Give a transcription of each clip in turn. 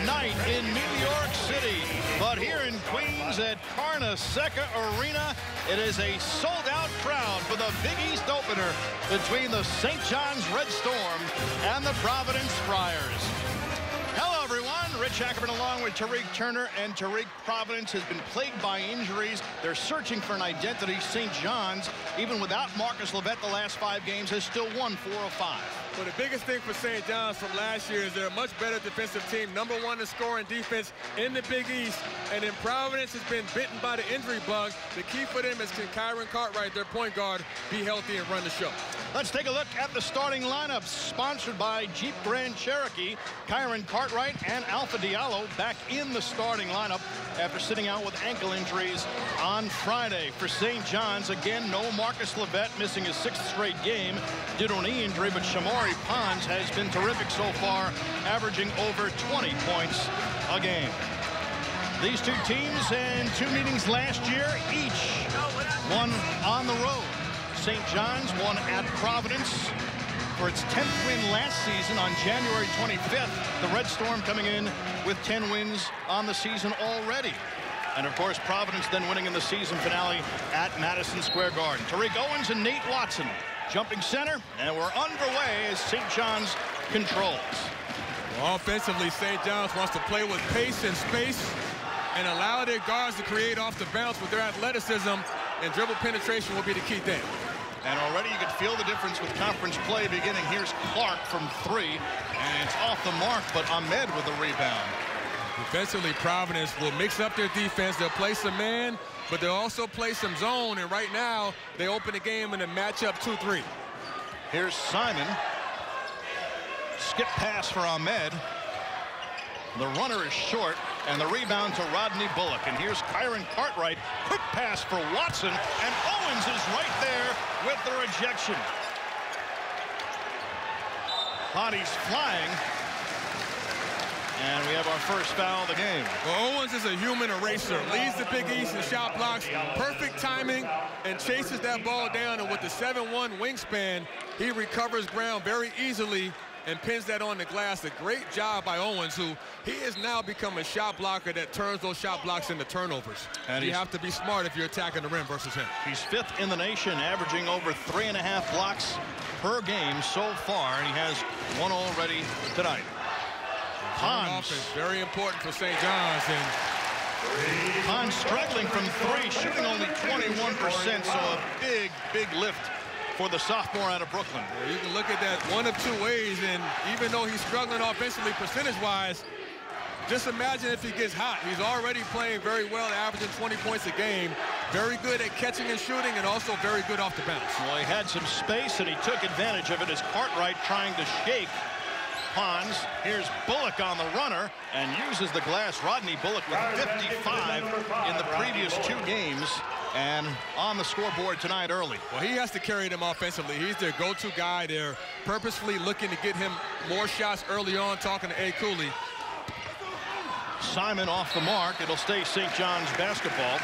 night in New York City. But here in Queens at Carnesecca Arena, it is a sold-out crowd for the Big East opener between the St. John's Red Storm and the Providence Friars. Hello, everyone. Rich Ackerman along with Tariq Turner, and Tariq, Providence has been plagued by injuries. They're searching for an identity. St. John's, even without Marcus Levette the last 5 games, has still won 4 of 5. Well, the biggest thing for St. John's from last year is they're a much better defensive team, #1 in scoring defense in the Big East. And then Providence has been bitten by the injury bug. The key for them is can Kyron Cartwright, their point guard, be healthy and run the show. Let's take a look at the starting lineup, sponsored by Jeep Grand Cherokee. Kyron Cartwright and Alpha Diallo back in the starting lineup after sitting out with ankle injuries on Friday. For St. John's, again, no Marcus Levette, missing his 6th straight game due to a knee injury, but Shamari Pons has been terrific so far, averaging over 20 points a game. These two teams in 2 meetings last year, each won on the road. St. John's won at Providence for its 10th win last season on January 25th. The Red Storm coming in with 10 wins on the season already. And, of course, Providence then winning in the season finale at Madison Square Garden. Tariq Owens and Nate Watson jumping center, and we're underway as St. John's controls. Well, offensively, St. John's wants to play with pace and space and allow their guards to create off the bounce with their athleticism, and dribble penetration will be the key thing. And already you could feel the difference with conference play beginning. Here's Clark from 3, and it's off the mark, but Ahmed with the rebound. Defensively, Providence will mix up their defense. They'll play some man, but they'll also play some zone, and right now they open the game in a matchup 2-3. Here's Simon. Skip pass for Ahmed. The runner is short, and the rebound to Rodney Bullock. And here's Kyron Cartwright. Quick pass for Watson, and Owens is right there with the rejection. Bodies flying. And we have our first foul of the game. Well, Owens is a human eraser. Leads the Big East in shot blocks. Perfect timing, and chases that ball down. And with the 7'1" wingspan, he recovers ground very easily and pins that on the glass. A great job by Owens, who he has now become a shot blocker that turns those shot blocks into turnovers. And you have to be smart if you're attacking the rim versus him. He's 5th in the nation, averaging over 3.5 blocks per game so far, and he has 1 already tonight. Pons is very important for St. John's, and Pons struggling from 3, shooting only 21%, so a big lift for the sophomore out of Brooklyn. You can look at that 1 of 2 ways, and even though he's struggling offensively percentage-wise, just imagine if he gets hot. He's already playing very well, averaging 20 points a game. Very good at catching and shooting, and also very good off the bounce. Well, he had some space, and he took advantage of it as Cartwright trying to shake Pons. Here's Bullock on the runner and uses the glass. Rodney Bullock with 55 in the previous 2 games and on the scoreboard tonight early. Well, he has to carry them offensively. He's their go-to guy. They're purposefully looking to get him more shots early on, talking to A. Cooley. Simon off the mark. It'll stay St. John's basketball.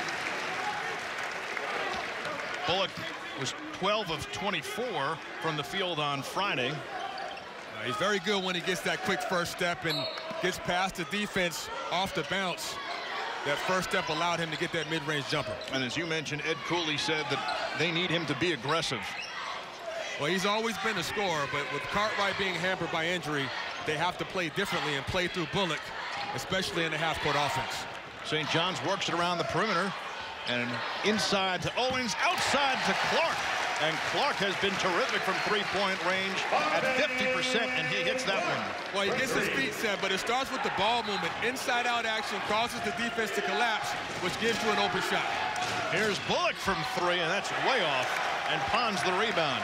Bullock was 12 of 24 from the field on Friday. He's very good when he gets that quick first step and gets past the defense off the bounce. That first step allowed him to get that mid-range jumper. And as you mentioned, Ed Cooley said that they need him to be aggressive. Well, he's always been a scorer, but with Cartwright being hampered by injury, they have to play differently and play through Bullock, especially in the half-court offense. St. John's works it around the perimeter, and inside to Owens, outside to Clark. And Clark has been terrific from 3-point range at 50%, and he hits that one. Well, he gets his feet set, but it starts with the ball movement. Inside-out action causes the defense to collapse, which gives you an open shot. Here's Bullock from 3, and that's way off, and Pons the rebound.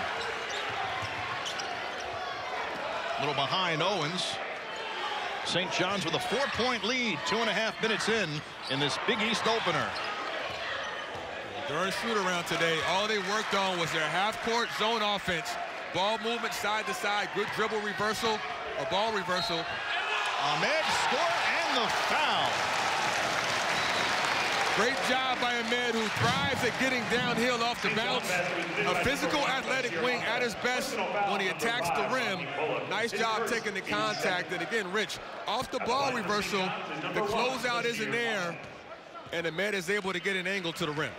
A little behind Owens. St. John's with a 4-point lead, 2.5 minutes in this Big East opener. During shoot-around today, all they worked on was their half-court zone offense. Ball movement side to side, good dribble reversal, or ball reversal. Ahmed score and the foul. Great job by Ahmed, who thrives at getting downhill off the bounce. A physical, athletic wing at his best when he attacks the rim. Nice job taking the contact. And again, Rich, off the ball reversal, the closeout isn't there, and Ahmed is able to get an angle to the rim.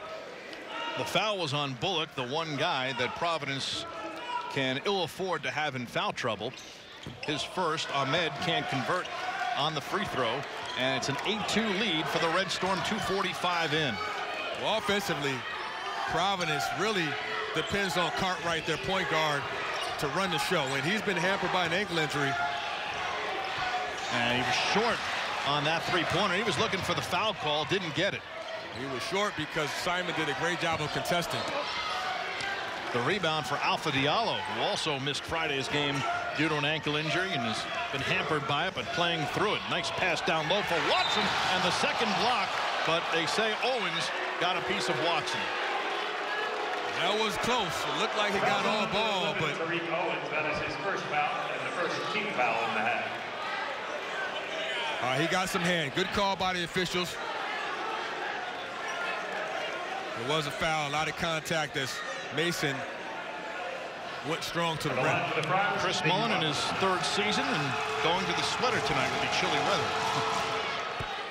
The foul was on Bullock, the one guy that Providence can ill afford to have in foul trouble. His first. Ahmed can't convert on the free throw, and it's an 8-2 lead for the Red Storm. 2:45 in. Well, offensively, Providence really depends on Cartwright, their point guard, to run the show, and he's been hampered by an ankle injury. And he was short on that three-pointer. He was looking for the foul call, didn't get it. He was short because Simon did a great job of contesting. The rebound for Alpha Diallo, who also missed Friday's game due to an ankle injury and has been hampered by it, but playing through it. Nice pass down low for Watson, and the second block, but they say Owens got a piece of Watson. That was close. It looked like he got all ball, but Tariq Owens, that is his first foul and the first team foul in the half. he got some hand. Good call by the officials. It was a foul, a lot of contact as Mason went strong to the rim. Chris Mullin in his third season and going to the sweater tonight with the chilly weather.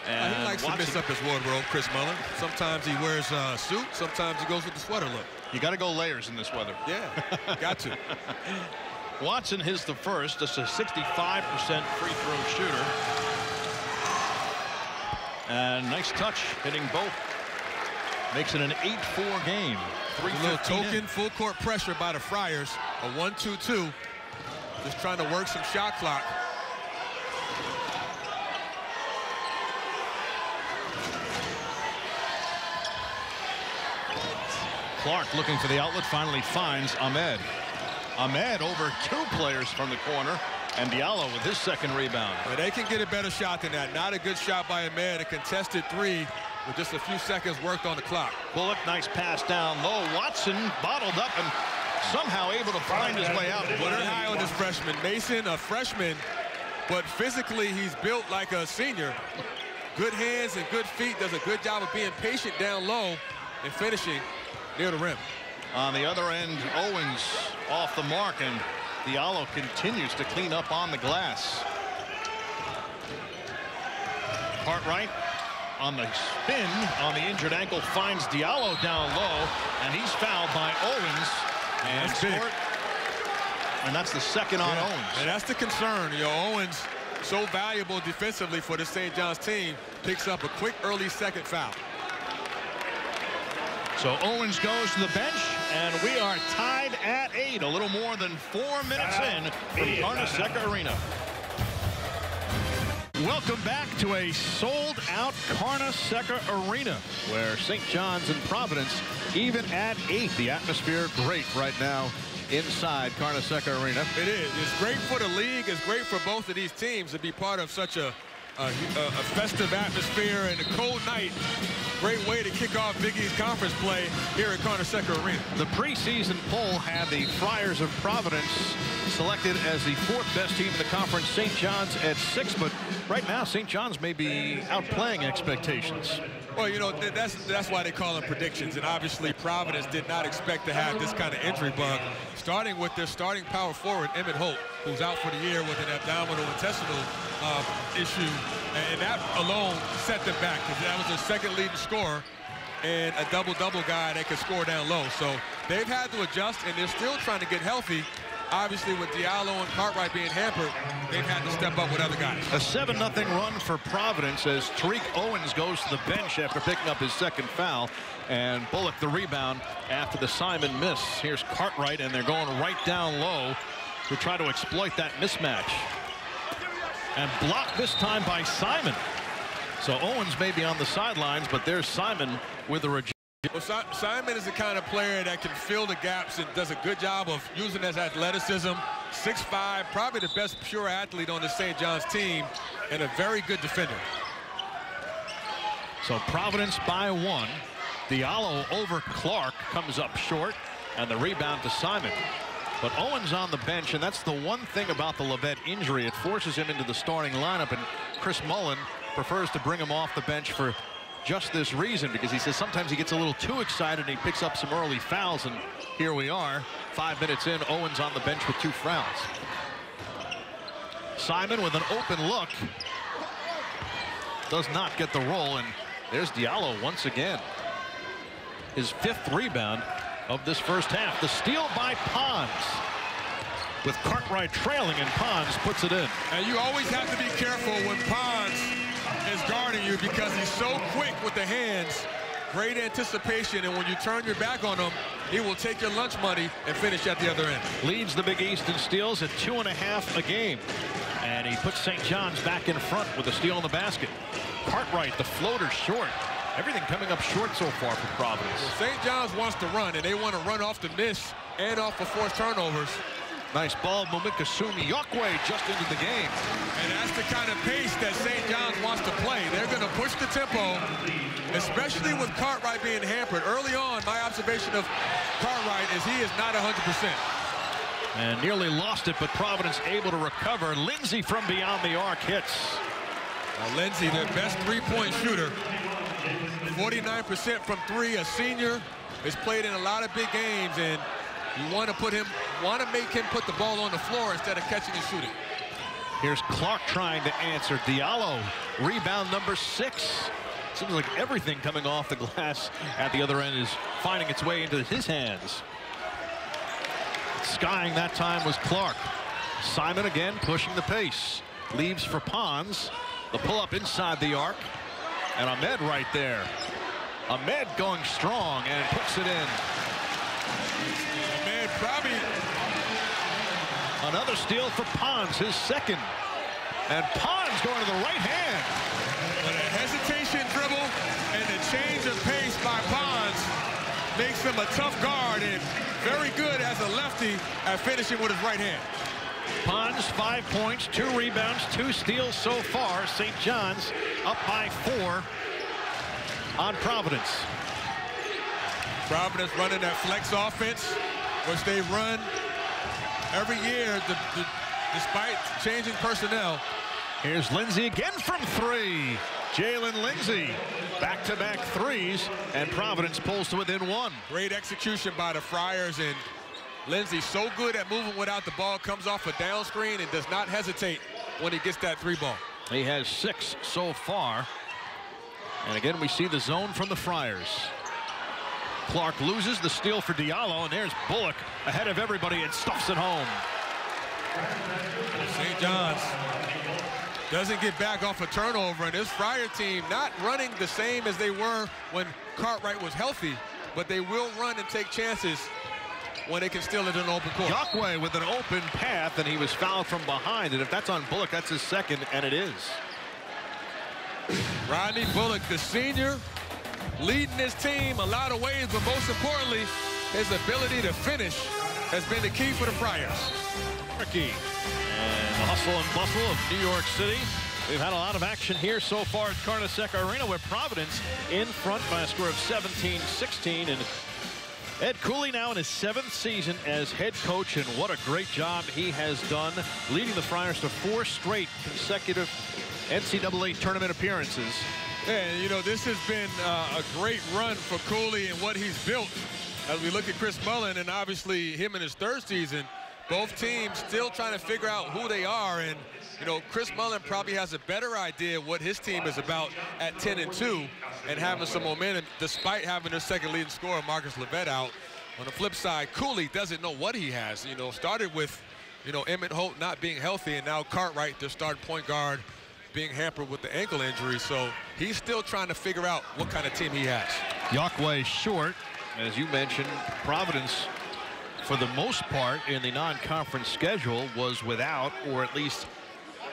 And he likes to mix up his wardrobe, Chris Mullin. Sometimes he wears a suit, sometimes he goes with the sweater look. You got to go layers in this weather. Yeah, got to. Watson hits the first, just a 65% free throw shooter. And nice touch, hitting both. Makes it an 8-4 game. A little token full court pressure by the Friars. A 1-2-2. Just trying to work some shot clock. Clark looking for the outlet, finally finds Ahmed. Ahmed over two players from the corner, and Diallo with his second rebound. But they can get a better shot than that. Not a good shot by Ahmed. A contested three with just a few seconds worked on the clock. Bullock, nice pass down low. Watson bottled up and somehow able to find his way out. What an eye on this freshman. Mason, a freshman, but physically he's built like a senior. Good hands and good feet. Does a good job of being patient down low and finishing near the rim. On the other end, Owens off the mark, and Diallo continues to clean up on the glass. Cartwright on the spin on the injured ankle finds Diallo down low, and he's fouled by Owens. And that's the second on Owens. And that's the concern. You know, Owens, so valuable defensively for the St. John's team, picks up a quick early second foul. So Owens goes to the bench, and we are tied at 8, a little more than 4 minutes in from Carnesecca Arena. Welcome back to a sold-out Carnesecca Arena, where St. John's and Providence even at 8. The atmosphere great right now inside Carnesecca Arena. It is. It's great for the league. It's great for both of these teams to be part of such a festive atmosphere and a cold night. Great way to kick off Big East Conference play here at Carnesecca Arena. The preseason poll had the Friars of Providence selected as the 4th best team in the conference, St. John's at 6, but right now St. John's may be outplaying expectations. Well, you know, that's why they call them predictions, and obviously Providence did not expect to have this kind of injury bug, starting with their starting power forward, Emmett Holt, who's out for the year with an abdominal intestinal issue, and that alone set them back, because that was their second leading scorer and a double-double guy that could score down low. So they've had to adjust, and they're still trying to get healthy. Obviously, with Diallo and Cartwright being hampered, they've had to step up with other guys. A 7-0 run for Providence as Tariq Owens goes to the bench after picking up his second foul, and Bullock the rebound after the Simon miss. Here's Cartwright, and they're going right down low to try to exploit that mismatch. And blocked this time by Simon. So Owens may be on the sidelines, but there's Simon with a rejection. Well, Simon is the kind of player that can fill the gaps and does a good job of using his athleticism. 6'5", probably the best pure athlete on the St. John's team, and a very good defender. So Providence by 1. Diallo over Clark comes up short, and the rebound to Simon. But Owens on the bench, and that's the one thing about the Levette injury. It forces him into the starting lineup, and Chris Mullin prefers to bring him off the bench for just this reason, because he says sometimes he gets a little too excited and he picks up some early fouls, and here we are 5 minutes in. Owens on the bench with 2 fouls. Simon with an open look does not get the roll, and there's Diallo once again. His 5th rebound of this first half. The steal by Pons, with Cartwright trailing, and Pons puts it in. And you always have to be careful when Pons is guarding you, because he's so quick with the hands. Great anticipation, and when you turn your back on him, he will take your lunch money and finish at the other end. Leads the Big East in steals at 2.5 a game. And he puts St. John's back in front with a steal in the basket. Cartwright, the floater, short. Everything coming up short so far for Providence. Well, St. John's wants to run, and they want to run off the miss and off of forced turnovers. Nice ball movement. Kasumi Yokwe just into the game. And that's the kind of pace that St. John's wants to play. They're going to push the tempo, especially with Cartwright being hampered. Early on, my observation of Cartwright is he is not 100%. And nearly lost it, but Providence able to recover. Lindsay from beyond the arc hits. Lindsay, their best three-point shooter. 49% from 3, a senior, has played in a lot of big games, and you want to make him put the ball on the floor instead of catching and shooting. Here's Clark trying to answer. Diallo, rebound number 6. Seems like everything coming off the glass at the other end is finding its way into his hands. Skying that time was Clark. Simon again pushing the pace. Leaves for Pons. The pull-up inside the arc. And Ahmed right there. Ahmed going strong and puts it in. Ahmed probably. Another steal for Pons, his 2nd. And Pons going to the right hand. But a hesitation dribble and a change of pace by Pons makes him a tough guard, and very good as a lefty at finishing with his right hand. Pons 5 points, 2 rebounds, 2 steals so far. St. John's up by 4 on Providence. Providence running that flex offense, which they run every year despite changing personnel. Here's Lindsay again from 3. Jalen Lindsay, back-to-back 3s, and Providence pulls to within 1. Great execution by the Friars, and Lindsay so good at moving without the ball, comes off a down screen and does not hesitate when he gets that 3 ball. He has 6 so far. And again, we see the zone from the Friars. Clark loses the steal for Diallo, and there's Bullock ahead of everybody and stuffs it home. St. John's doesn't get back off a turnover, and this Friar team not running the same as they were when Cartwright was healthy, but they will run and take chances when they can steal it in an open court. Yokwe with an open path, and he was fouled from behind, and if that's on Bullock, that's his 2nd, and it is. Rodney Bullock, the senior, leading his team a lot of ways, but most importantly, his ability to finish has been the key for the Friars. And the hustle and bustle of New York City. We've had a lot of action here so far at Carnesecca Arena, where Providence in front by a score of 17-16. And Ed Cooley now in his 7th season as head coach, and what a great job he has done, leading the Friars to 4 straight consecutive NCAA tournament appearances. And, you know, this has been a great run for Cooley and what he's built. As we look at Chris Mullin, and obviously him in his 3rd season, both teams still trying to figure out who they are. And, you know, Chris Mullin probably has a better idea what his team is about at 10-2 and having some momentum despite having their 2nd leading scorer, Marcus Levette, out. On the flip side, Cooley doesn't know what he has. You know, started with, you know, Emmett Holt not being healthy, and now Cartwright, their starting point guard, being hampered with the ankle injury. So he's still trying to figure out what kind of team he has. Yokwe short. As you mentioned, Providence, for the most part in the non-conference schedule, was without, or at least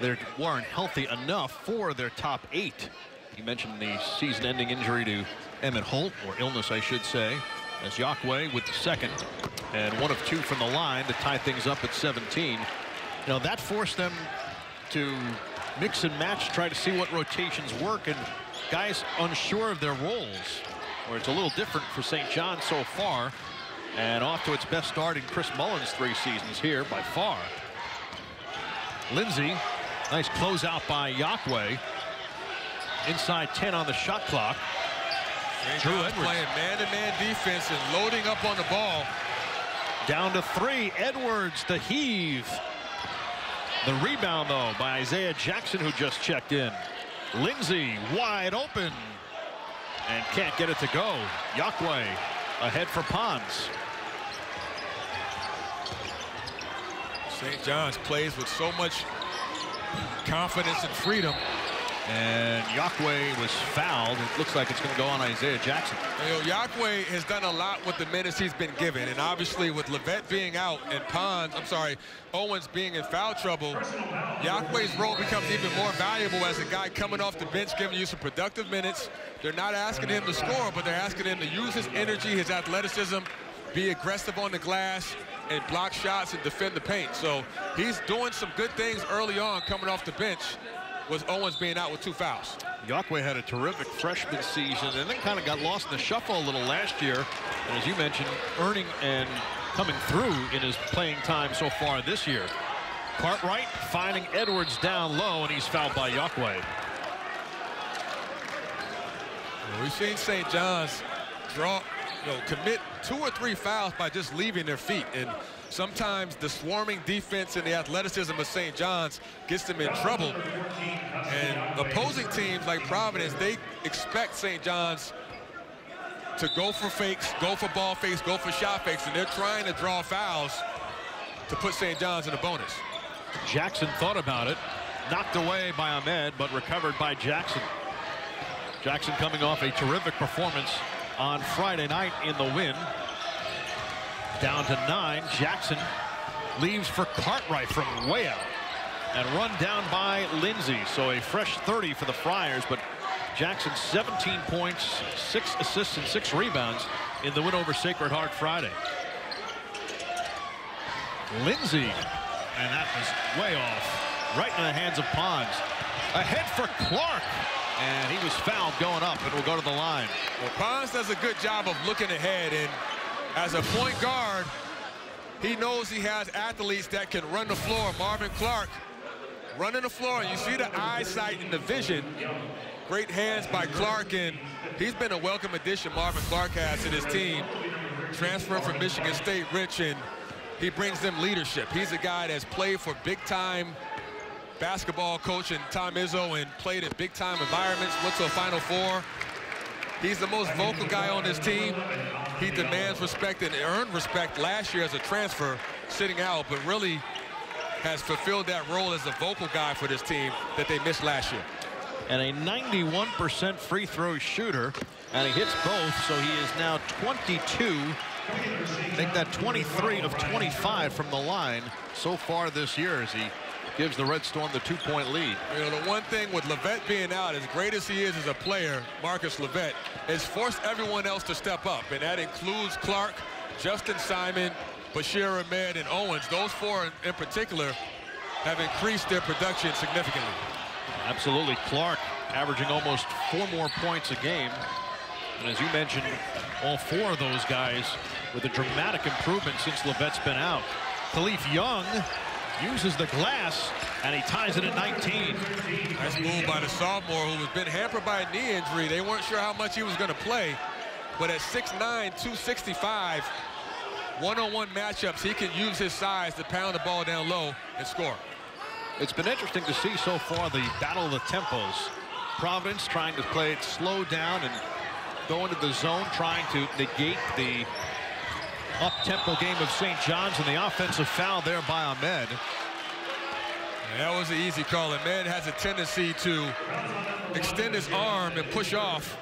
they weren't healthy enough for their top 8. You mentioned the season-ending injury to Emmett Holt, or illness I should say, as Yokwe with the 2nd and 1 of 2 from the line to tie things up at 17. You know, that forced them to mix and match, try to see what rotations work, and guys unsure of their roles, where it's a little different for St. John so far. And off to its best start in Chris Mullin's 3 seasons here by far. Lindsay, nice closeout by Yokwe. Inside 10 on the shot clock. Drew Edwards playing man-to-man defense and loading up on the ball. Down to 3. Edwards, the heave. The rebound, though, by Isaiah Jackson, who just checked in. Lindsey wide open and can't get it to go. Yakwe ahead for Pons. St. John's plays with so much confidence and freedom. And Yakwe was fouled. It looks like it's going to go on Isaiah Jackson. You know, Yakwe has done a lot with the minutes he's been given, and obviously with Levette being out and Owens being in foul trouble, Yakwe's role becomes even more valuable as a guy coming off the bench, giving you some productive minutes. They're not asking him to score, but they're asking him to use his energy, his athleticism, be aggressive on the glass, and block shots and defend the paint. So he's doing some good things early on coming off the bench, with Owens being out with 2 fouls. Yakwe had a terrific freshman season and then kind of got lost in the shuffle a little last year. And as you mentioned, earning and coming through in his playing time so far this year. Cartwright finding Edwards down low, and he's fouled by Yakwe. We've seen St. John's commit 2 or 3 fouls by just leaving their feet. And sometimes the swarming defense and the athleticism of St. John's gets them in trouble. And opposing teams like Providence, they expect St. John's to go for fakes, go for ball fakes, go for shot fakes, and they're trying to draw fouls to put St. John's in a bonus. Jackson thought about it, knocked away by Ahmed, but recovered by Jackson. Jackson coming off a terrific performance on Friday night in the win. Down to 9. Jackson leaves for Cartwright from way out and run down by Lindsey. So a fresh 30 for the Friars, but Jackson 17 points, 6 assists and 6 rebounds in the win over Sacred Heart Friday. Lindsey, and that was way off, right in the hands of Pons. Ahead for Clark, and he was fouled going up and will go to the line. Well, Pons does a good job of looking ahead, and as a point guard, he knows he has athletes that can run the floor. Marvin Clark running the floor, and you see the eyesight and the vision. Great hands by Clark, and he's been a welcome addition, Marvin Clark has, to this team. Transferring from Michigan State, Rich, and he brings them leadership. He's a guy that's played for big-time basketball coach and Tom Izzo and played in big-time environments, went to a Final Four. He's the most vocal guy on this team. He demands respect and earned respect last year as a transfer, sitting out, but really has fulfilled that role as a vocal guy for this team that they missed last year. And a 91% free throw shooter, and he hits both, so he is now 22. I think that 23 of 25 from the line so far this year as he gives the Red Storm the 2-point lead. You know, the one thing with Levette being out, as great as he is as a player, Marcus Levette, has forced everyone else to step up, and that includes Clark, Justin Simon, Bashir Ahmed, and Owens. Those 4 in particular have increased their production significantly. Absolutely. Clark averaging almost 4 more points a game. And as you mentioned, all 4 of those guys with a dramatic improvement since Levette's been out. Khalif Young uses the glass, and he ties it at 19. Nice move by the sophomore, who has been hampered by a knee injury. They weren't sure how much he was going to play, but at 6'9", 265, one-on-one matchups, he can use his size to pound the ball down low and score. It's been interesting to see so far the battle of the tempos. Providence trying to play it slow down and go into the zone, trying to negate the up-tempo game of St. John's, and the offensive foul there by Ahmed. And that was an easy call. Ahmed has a tendency to extend his arm and push off.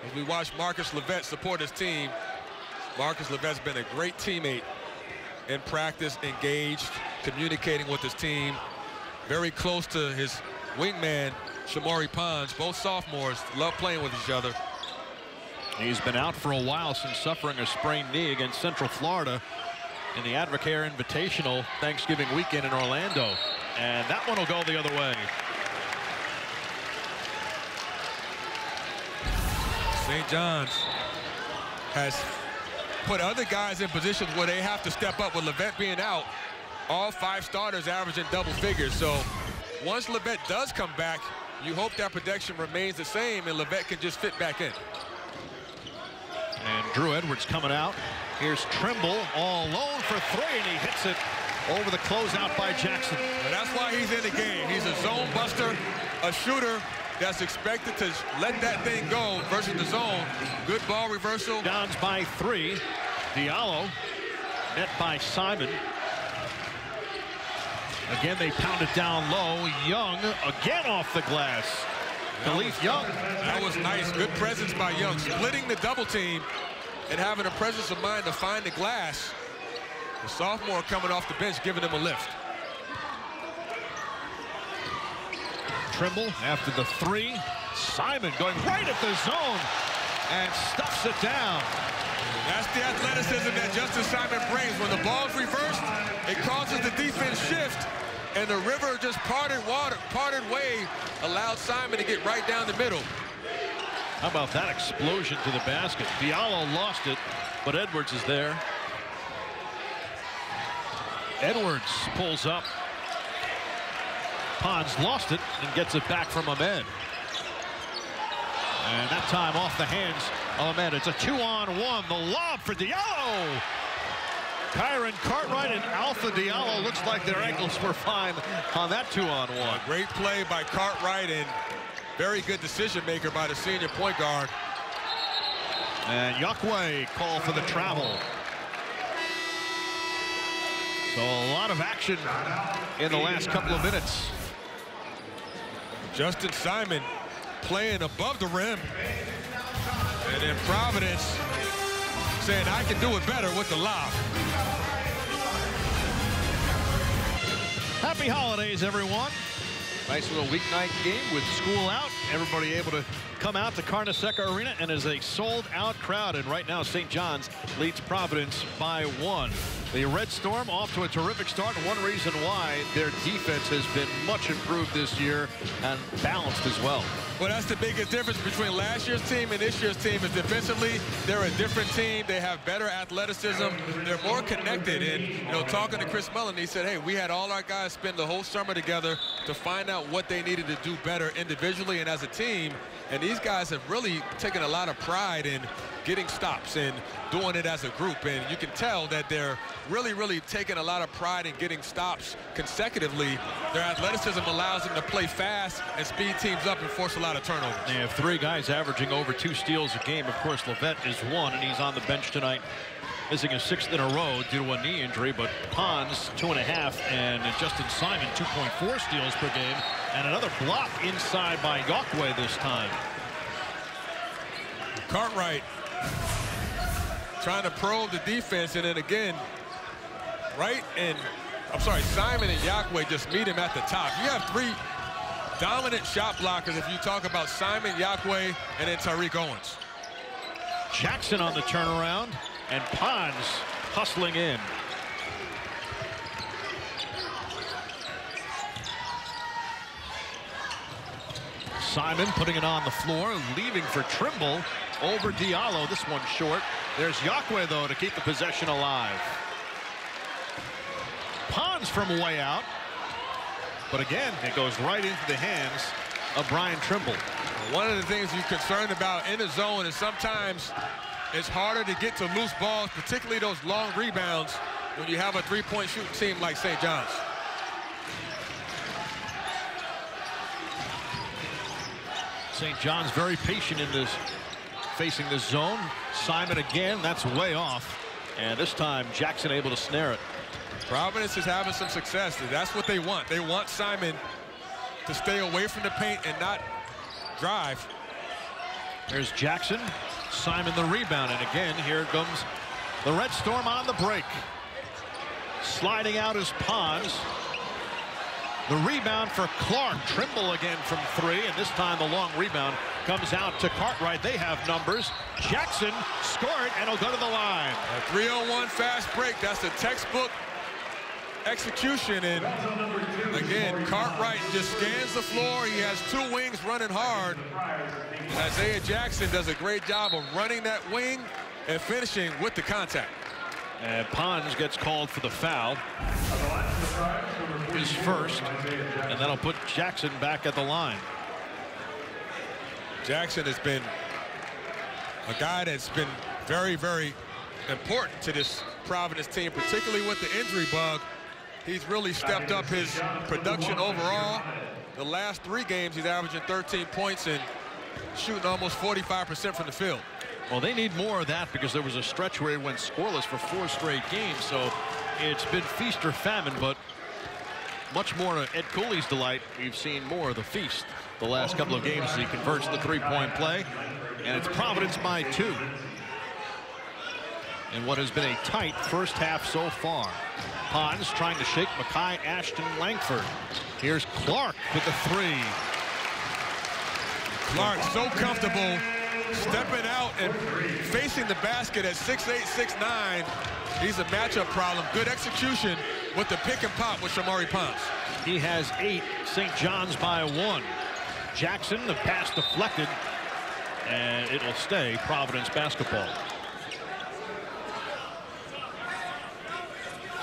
As we watch Marcus Levette support his team, Marcus Levette's been a great teammate in practice, engaged, communicating with his team, very close to his wingman, Shamari Pons. Both sophomores love playing with each other. He's been out for a while since suffering a sprained knee against Central Florida in the Advocare Invitational Thanksgiving weekend in Orlando. And that one will go the other way. St. John's has put other guys in positions where they have to step up. With Levette being out, all 5 starters averaging double figures. So once Levette does come back, You hope that protection remains the same and Levesque can just fit back in. And Drew Edwards coming out. Here's Trimble all alone for three, and he hits it over the closeout by Jackson. And that's why he's in the game. He's a zone buster, a shooter that's expected to let that thing go versus the zone. Good ball reversal. Downs by 3. Diallo net by Simon. Again, they pound it down low. Young again off the glass. Khalif Young. That was nice. Good presence by Young. Splitting the double team and having a presence of mind to find the glass. The sophomore coming off the bench, giving him a lift. Trimble after the 3. Simon going right at the zone and stuffs it down. That's the athleticism that Justin Simon brings. When the ball's reversed, it causes the defense shift, and the river just parted way, allowed Simon to get right down the middle. How about that explosion to the basket? Diallo lost it, but Edwards is there. Edwards pulls up. Pons lost it and gets it back from Ahmed. And that time off the hands of Ahmed. It's a 2-on-1. The lob for Diallo. Kyron Cartwright and Alpha Diallo. Looks like their ankles were fine on that 2-on-1. Great play by Cartwright and very good decision maker by the senior point guard. And Yakwe called for the travel. So a lot of action in the last couple of minutes. Justin Simon playing above the rim. And then Providence saying, I can do it better with the lob. Happy holidays, everyone. Nice little weeknight game with school out. Everybody able to come out to Carnesecca Arena, and is a sold-out crowd. And right now, St. John's leads Providence by 1. The Red Storm off to a terrific start. One reason why their defense has been much improved this year and balanced as well. Well, that's the biggest difference between last year's team and this year's team is defensively, they're a different team. They have better athleticism. They're more connected. And, you know, talking to Chris Mullin, he said, hey, we had all our guys spend the whole summer together to find out what they needed to do better individually and as a team. And these guys have really taken a lot of pride in getting stops and doing it as a group. And you can tell that they're really taking a lot of pride in getting stops consecutively. Their athleticism allows them to play fast and speed teams up and force a lot of turnovers. They have 3 guys averaging over 2 steals a game. Of course, Levesque is 1, and he's on the bench tonight, missing his 6th in a row due to a knee injury. But Pons 2.5, and Justin Simon 2.4 steals per game, and another block inside by Yakwe this time. Cartwright trying to probe the defense, and then again, Simon and Yakwe just meet him at the top. You have 3 dominant shot blockers if you talk about Simon, Yakwe, and then Tariq Owens. Jackson on the turnaround, and Pons hustling in. Simon putting it on the floor, leaving for Trimble over Diallo. This one short. There's Yakwe, though, to keep the possession alive. Pons from way out. But again, it goes right into the hands of Brian Trimble. One of the things you're concerned about in the zone is sometimes it's harder to get to loose balls, particularly those long rebounds, when you have a 3-point shooting team like St. John's. St. John's very patient in this, facing this zone. Simon again, that's way off. And this time, Jackson able to snare it. Providence is having some success. That's what they want. They want Simon to stay away from the paint and not drive. There's Jackson. Simon the rebound. And again, here comes the Red Storm on the break. Sliding out is Pons. The rebound for Clark. Trimble again from 3, and this time the long rebound comes out to Cartwright. They have numbers. Jackson scored, and he'll go to the line. A 3-on-1 fast break. That's the textbook execution. And again, Cartwright just scans the floor. He has 2 wings running hard. Isaiah Jackson does a great job of running that wing and finishing with the contact. And Pons gets called for the foul. His first, and that'll put Jackson back at the line. Jackson has been a guy that's been very, very important to this Providence team, particularly with the injury bug. He's really stepped up his production overall. The last 3 games, he's averaging 13 points and shooting almost 45% from the field. Well, they need more of that because there was a stretch where he went scoreless for 4 straight games. So it's been feast or famine, but much more to Ed Cooley's delight. We've seen more of the feast the last couple of games as he converts the 3-point play. And it's Providence by 2. In what has been a tight first half so far. Pons trying to shake Makai Ashton Langford. Here's Clark with the 3. Clark so comfortable stepping out and facing the basket at 6'8", 6'9". He's a matchup problem. Good execution with the pick and pop with Shamorie Ponds. He has 8. St. John's by 1. Jackson, the pass deflected, and it'll stay Providence basketball.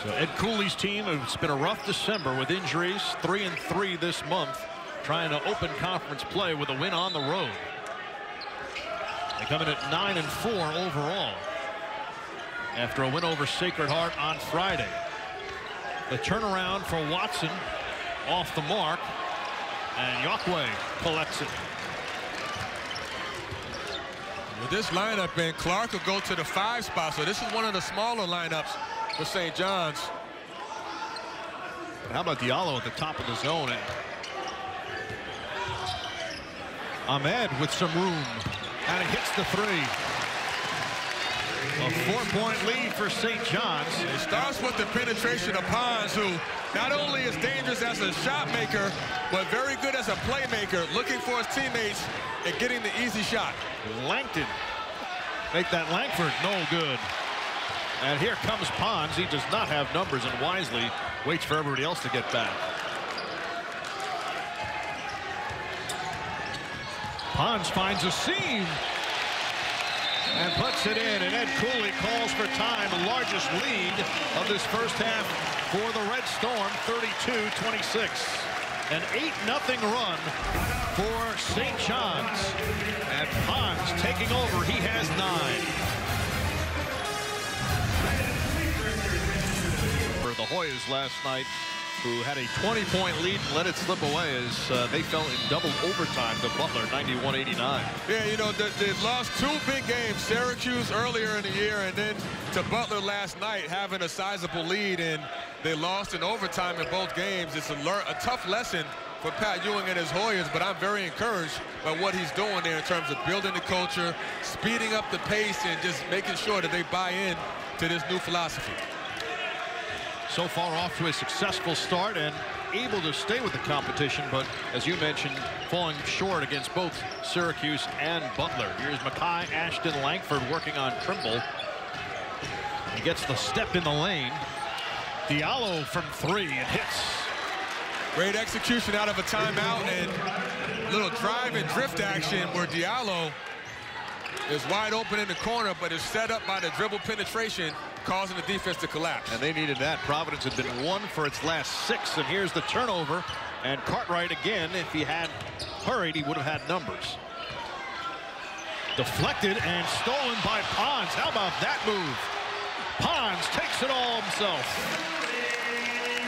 So Ed Cooley's team, it's been a rough December with injuries, 3-3 this month, trying to open conference play with a win on the road. They come in at 9-4 overall after a win over Sacred Heart on Friday. The turnaround for Watson off the mark, and Yokwe collects it. With this lineup, and Clark will go to the 5 spot, so this is one of the smaller lineups for St. John's. But how about Diallo at the top of the zone? And Ahmed with some room, and he hits the 3. A 4-point lead for St. John's. It starts with the penetration of Pons, who not only is dangerous as a shot maker, but very good as a playmaker, looking for his teammates and getting the easy shot. Langton make that Langford no good. And here comes Pons. He does not have numbers and wisely waits for everybody else to get back. Pons finds a seam and puts it in, and Ed Cooley calls for time. The largest lead of this first half for the Red Storm, 32-26. An 8-0 run for St. John's. And Pons taking over. He has 9. For the Hoyas last night, who had a 20-point lead and let it slip away as they fell in double overtime to Butler, 91-89. Yeah, you know, they lost 2 big games, Syracuse earlier in the year and then to Butler last night, having a sizable lead, and they lost in overtime in both games. It's a tough lesson for Pat Ewing and his Hoyas, but I'm very encouraged by what he's doing there in terms of building the culture, speeding up the pace, and just making sure that they buy in to this new philosophy. So far off to a successful start and able to stay with the competition, but as you mentioned, falling short against both Syracuse and Butler. Here's Makai Ashton Langford working on Trimble. He gets the step in the lane. Diallo from 3 and hits. Great execution out of a timeout and little drive and drift action where Diallo is wide open in the corner, but is set up by the dribble penetration, causing the defense to collapse. And they needed that. Providence had been 1 for its last 6, and here's the turnover. And Cartwright again, if he had hurried, he would have had numbers. Deflected and stolen by Pons. How about that move? Pons takes it all himself.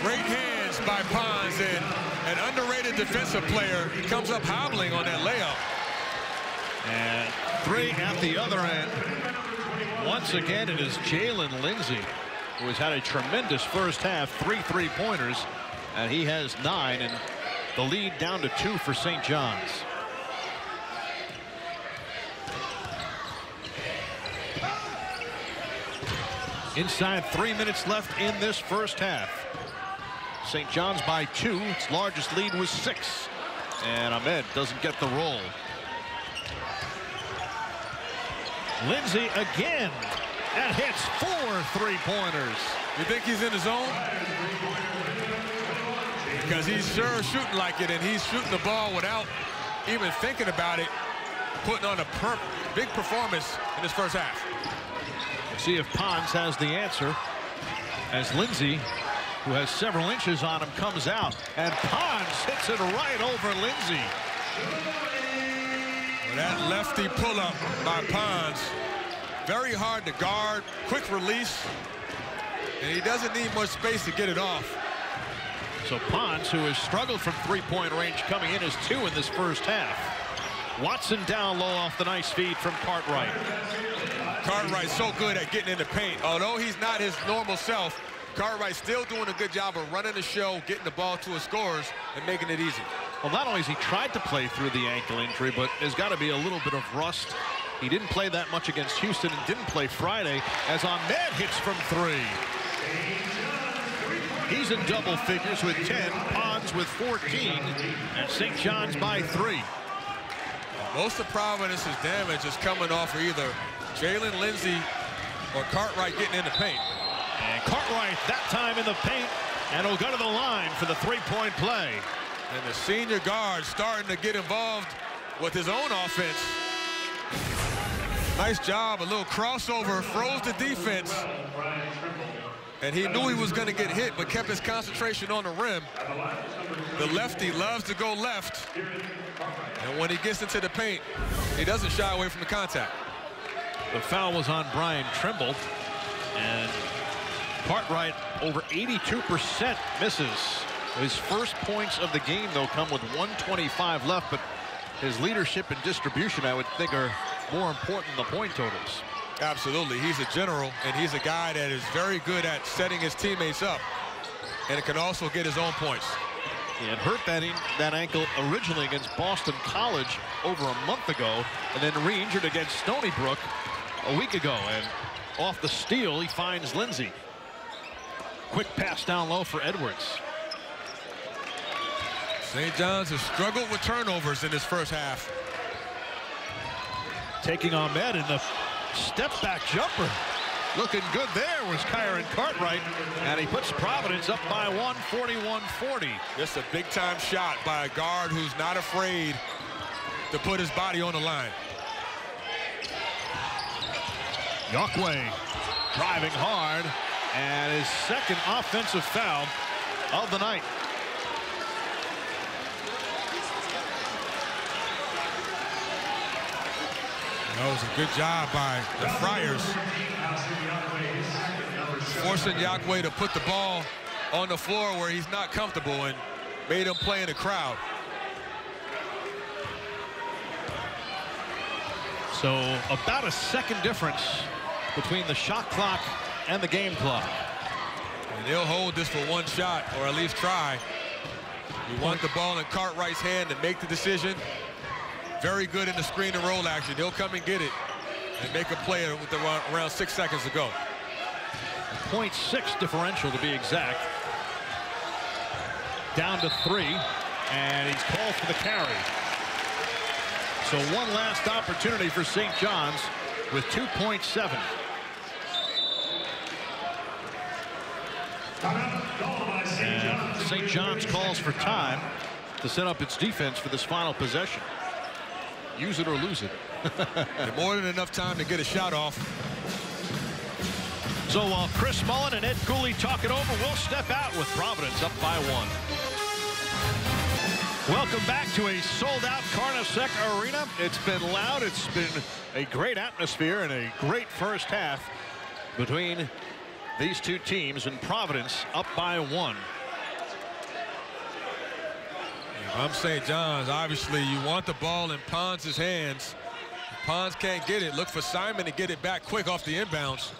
Great hands by Pons, and an underrated defensive player. He comes up hobbling on that layup. And 3 at the other end. Once again, it is Jalen Lindsey, who has had a tremendous first half, 3 3-pointers, and he has 9, and the lead down to 2 for St. John's. Inside 3 minutes left in this first half. St. John's by 2. Its largest lead was 6. And Ahmed doesn't get the roll. Lindsey again and hits 4 3-pointers. You think he's in the zone? Because he's sure shooting like it, and he's shooting the ball without even thinking about it, putting on a big performance in his first half. Let's see if Pons has the answer as Lindsey, who has several inches on him, comes out, and Pons hits it right over Lindsey. That lefty pull-up by Pons, very hard to guard, quick release, and he doesn't need much space to get it off. So Pons, who has struggled from three-point range coming in, is 2 in this first half. Watson down low off the nice feed from Cartwright. Cartwright's so good at getting in the paint. Although he's not his normal self, Cartwright's still doing a good job of running the show, getting the ball to his scorers, and making it easy. Well, not only has he tried to play through the ankle injury, but there's got to be a little bit of rust. He didn't play that much against Houston and didn't play Friday as Ahmed hits from 3. He's in double figures with 10, Pons with 14, and St. John's by 3. Most of Providence's damage is coming off of either Jalen Lindsey or Cartwright getting in the paint. And Cartwright that time in the paint, and will go to the line for the three-point play. And the senior guard starting to get involved with his own offense. Nice job, a little crossover, froze the defense. And he knew he was going to get hit, but kept his concentration on the rim. The lefty loves to go left. And when he gets into the paint, he doesn't shy away from the contact. The foul was on Brian Trimble. And Cartwright over 82% misses. His first points of the game, though, come with 1:25 left. But his leadership and distribution, I would think, are more important than the point totals. Absolutely. He's a general, and he's a guy that is very good at setting his teammates up. And it can also get his own points. He had hurt that ankle originally against Boston College over a month ago, and then re-injured against Stony Brook a week ago. And off the steal, he finds Lindsey. Quick pass down low for Edwards. St. John's has struggled with turnovers in this first half. Taking Ahmed in the step-back jumper. Looking good there was Kyron Cartwright, and he puts Providence up by 1, 41-40. Just a big-time shot by a guard who's not afraid to put his body on the line. Yaqua driving hard, and his second offensive foul of the night. That was a good job by the Friars, forcing Yaqua to put the ball on the floor where he's not comfortable and made him play in the crowd. So about a second difference between the shot clock and the game clock. And they'll hold this for one shot, or at least try. You want the ball in Cartwright's hand to make the decision. Very good in the screen and roll action. He'll come and get it and make a play with around 6 seconds to go. 0.6 differential to be exact. Down to 3, and he's called for the carry. So one last opportunity for St. John's with 2.7. And St. John's calls for time to set up its defense for this final possession. Use it or lose it. More than enough time to get a shot off. So while Chris Mullen and Ed Cooley talk it over, we'll step out with Providence up by 1. Welcome back to a sold-out Carnesecca Arena. It's been loud. It's been a great atmosphere and a great first half between these two teams, and Providence up by 1. If I'm St. John's, obviously you want the ball in Pons' hands. If Pons can't get it, look for Simon to get it back quick off the inbounds.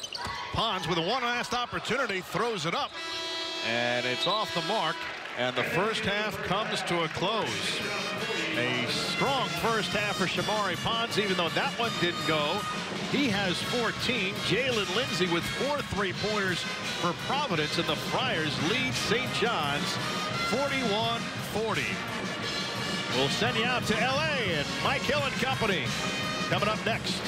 Pons with one last opportunity throws it up, and it's off the mark, and the first half comes to a close. A strong first half for Shamari Pons, even though that one didn't go. He has 14. Jalen Lindsey with 4 3-pointers for Providence, and the Friars lead St. John's 41-40. We'll send you out to LA and Mike Hill and company coming up next.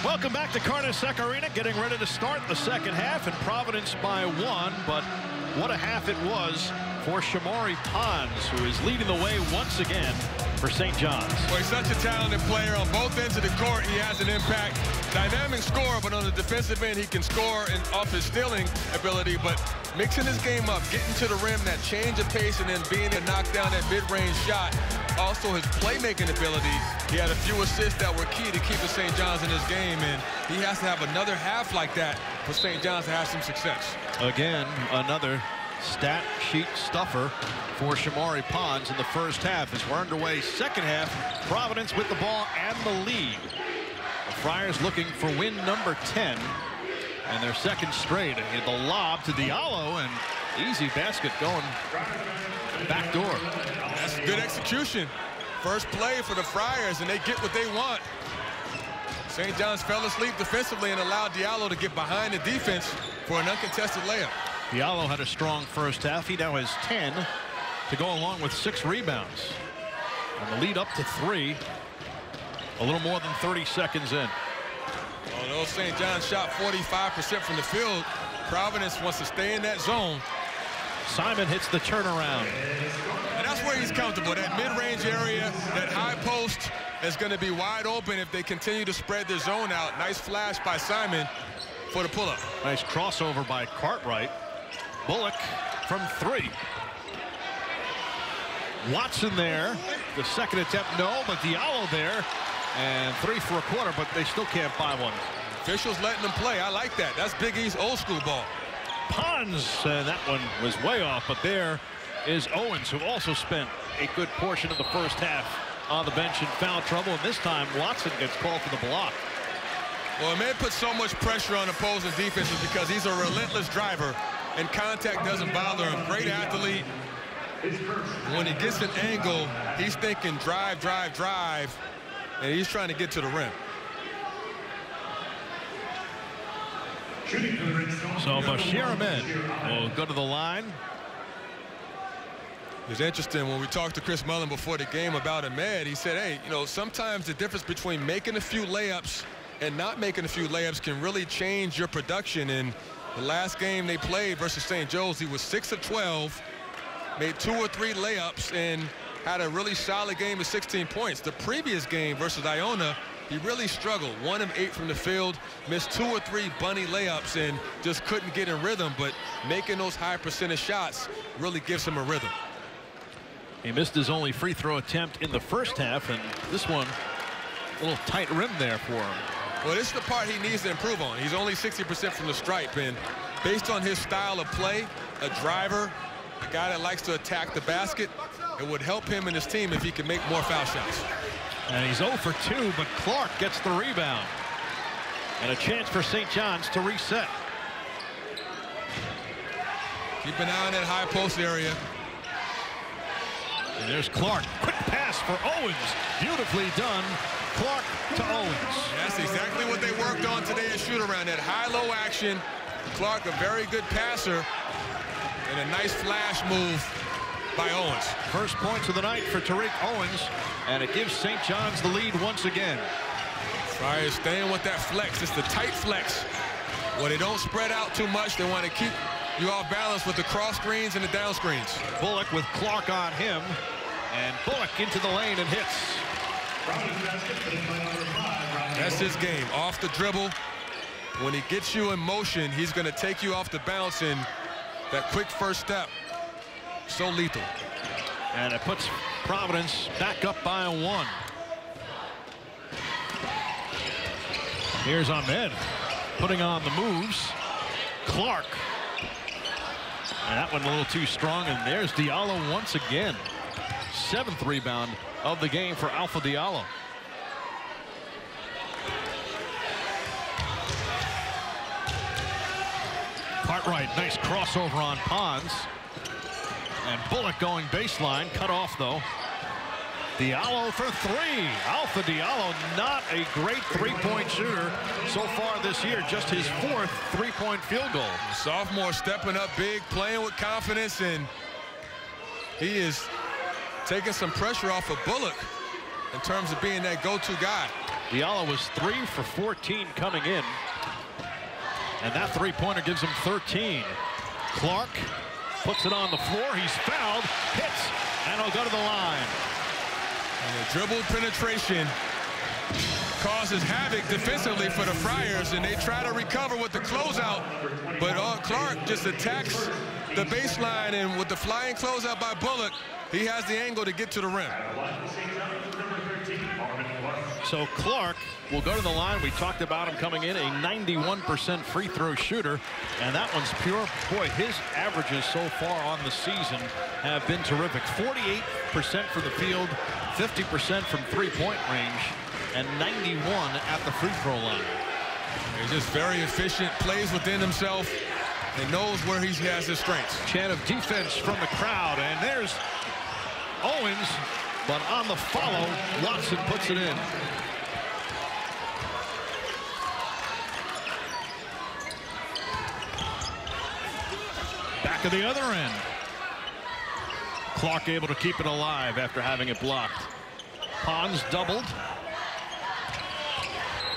Welcome back to Carnesecca Arena, getting ready to start the second half, and Providence by 1, but what a half it was for for Shamorie Ponds, who is leading the way once again for St. John's. Well, he's such a talented player. On both ends of the court, he has an impact. Dynamic scorer, but on the defensive end, he can score and off his stealing ability, but mixing his game up, getting to the rim, that change of pace, and then being able to knock down that mid-range shot. Also, his playmaking ability. He had a few assists that were key to keeping St. John's in this game, and he has to have another half like that for St. John's to have some success. Again, another stat sheet stuffer for Shamorie Ponds in the first half. As we're underway second half, Providence with the ball and the lead. The Friars looking for win number 10 and their second straight. And the lob to Diallo, and easy basket going back door. That's good execution. First play for the Friars, and they get what they want. St. John's fell asleep defensively and allowed Diallo to get behind the defense for an uncontested layup. Diallo had a strong first half. He now has 10 to go along with 6 rebounds. And the lead up to 3 a little more than 30 seconds in. Although St. John's shot 45% from the field, Providence wants to stay in that zone. Simon hits the turnaround. And that's where he's comfortable. That mid-range area, that high post is going to be wide open if they continue to spread their zone out. Nice flash by Simon for the pull-up. Nice crossover by Cartwright. Bullock from 3. Watson there. The second attempt, no, but Diallo there. And 3 for a quarter, but they still can't buy one. Officials letting them play. I like that. That's Big East old school ball. Ponds, that one was way off, but there is Owens, who also spent a good portion of the first half on the bench in foul trouble, and this time Watson gets called for the block. Well, it may put so much pressure on opposing defenses because he's a relentless driver, and contact doesn't bother him. Great athlete. When he gets an angle, he's thinking drive, drive, drive, and he's trying to get to the rim. So Bashir Ahmed will go to the line. It's interesting when we talked to Chris Mullin before the game about Ahmed. He said, hey, you know, sometimes the difference between making a few layups and not making a few layups can really change your production. In the last game they played versus St. Joe's, he was 6 of 12, made 2 or 3 layups, and had a really solid game with 16 points. The previous game versus Iona, he really struggled. 1 of 8 from the field, missed 2 or 3 bunny layups, and just couldn't get in rhythm. But making those high percentage shots really gives him a rhythm. He missed his only free throw attempt in the first half, and this one, a little tight rim there for him. Well, this is the part he needs to improve on. He's only 60% from the stripe, and based on his style of play, a driver, a guy that likes to attack the basket, it would help him and his team if he could make more foul shots. And he's 0 for 2, but Clark gets the rebound. And a chance for St. John's to reset. Keep an eye on that high post area. And there's Clark. Quick pass for Owens. Beautifully done. Clark to Owens. That's exactly what they worked on today at shoot-around. That high-low action. Clark, a very good passer. And a nice flash move by Owens. First points of the night for Tariq Owens. And it gives St. John's the lead once again. Friars staying with that flex. It's the tight flex. Where they don't spread out too much. They want to keep you off balance with the cross screens and the down screens. Bullock with Clark on him. And Bullock into the lane and hits. That's his game. Off the dribble. When he gets you in motion, he's going to take you off the bounce, and that quick first step, so lethal. And it puts Providence back up by 1. Here's Ahmed putting on the moves. Clark. And that one a little too strong, and there's Diallo once again. 7th rebound of the game for Alpha Diallo. Cartwright, nice crossover on Ponds. And Bullock going baseline, cut off though. Diallo for 3. Alpha Diallo, not a great three-point shooter so far this year. Just his 4th three-point field goal. Sophomore stepping up big, playing with confidence, and he is taking some pressure off of Bullock in terms of being that go-to guy. Diallo was 3 for 14 coming in. And that three-pointer gives him 13. Clark puts it on the floor. He's fouled, hits, and he'll go to the line. And the dribble penetration causes havoc defensively for the Friars, and they try to recover with the closeout, but Clark just attacks the baseline, and with the flying closeout by Bullock, he has the angle to get to the rim. So Clark will go to the line. We talked about him coming in, a 91% free throw shooter, and that one's pure. Boy, his averages so far on the season have been terrific. 48% from the field, 50% from three-point range, and 91 at the free throw line. He's just very efficient, plays within himself, and knows where he has his strengths. Chant of defense from the crowd, and there's Owens, but on the follow, Watson puts it in. Back at the other end. Clark able to keep it alive after having it blocked. Pons doubled.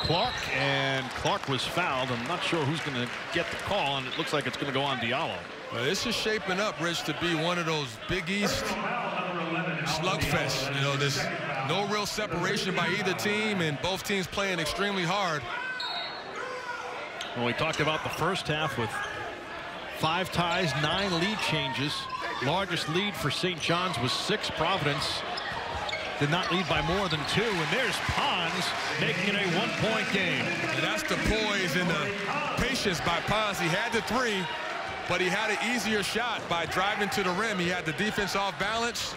Clark was fouled. I'm not sure who's going to get the call, and it looks like it's going to go on Diallo. Well, this is shaping up, Rich, to be one of those Big East slugfests. You know, there's no real separation by either team, and both teams playing extremely hard. Well, we talked about the first half with 5 ties, 9 lead changes. Largest lead for St. John's was 6. Providence did not lead by more than 2, and there's Pons making it a 1-point game. And that's the poise and the patience by Pons. He had the 3, but he had an easier shot by driving to the rim. He had the defense off balance.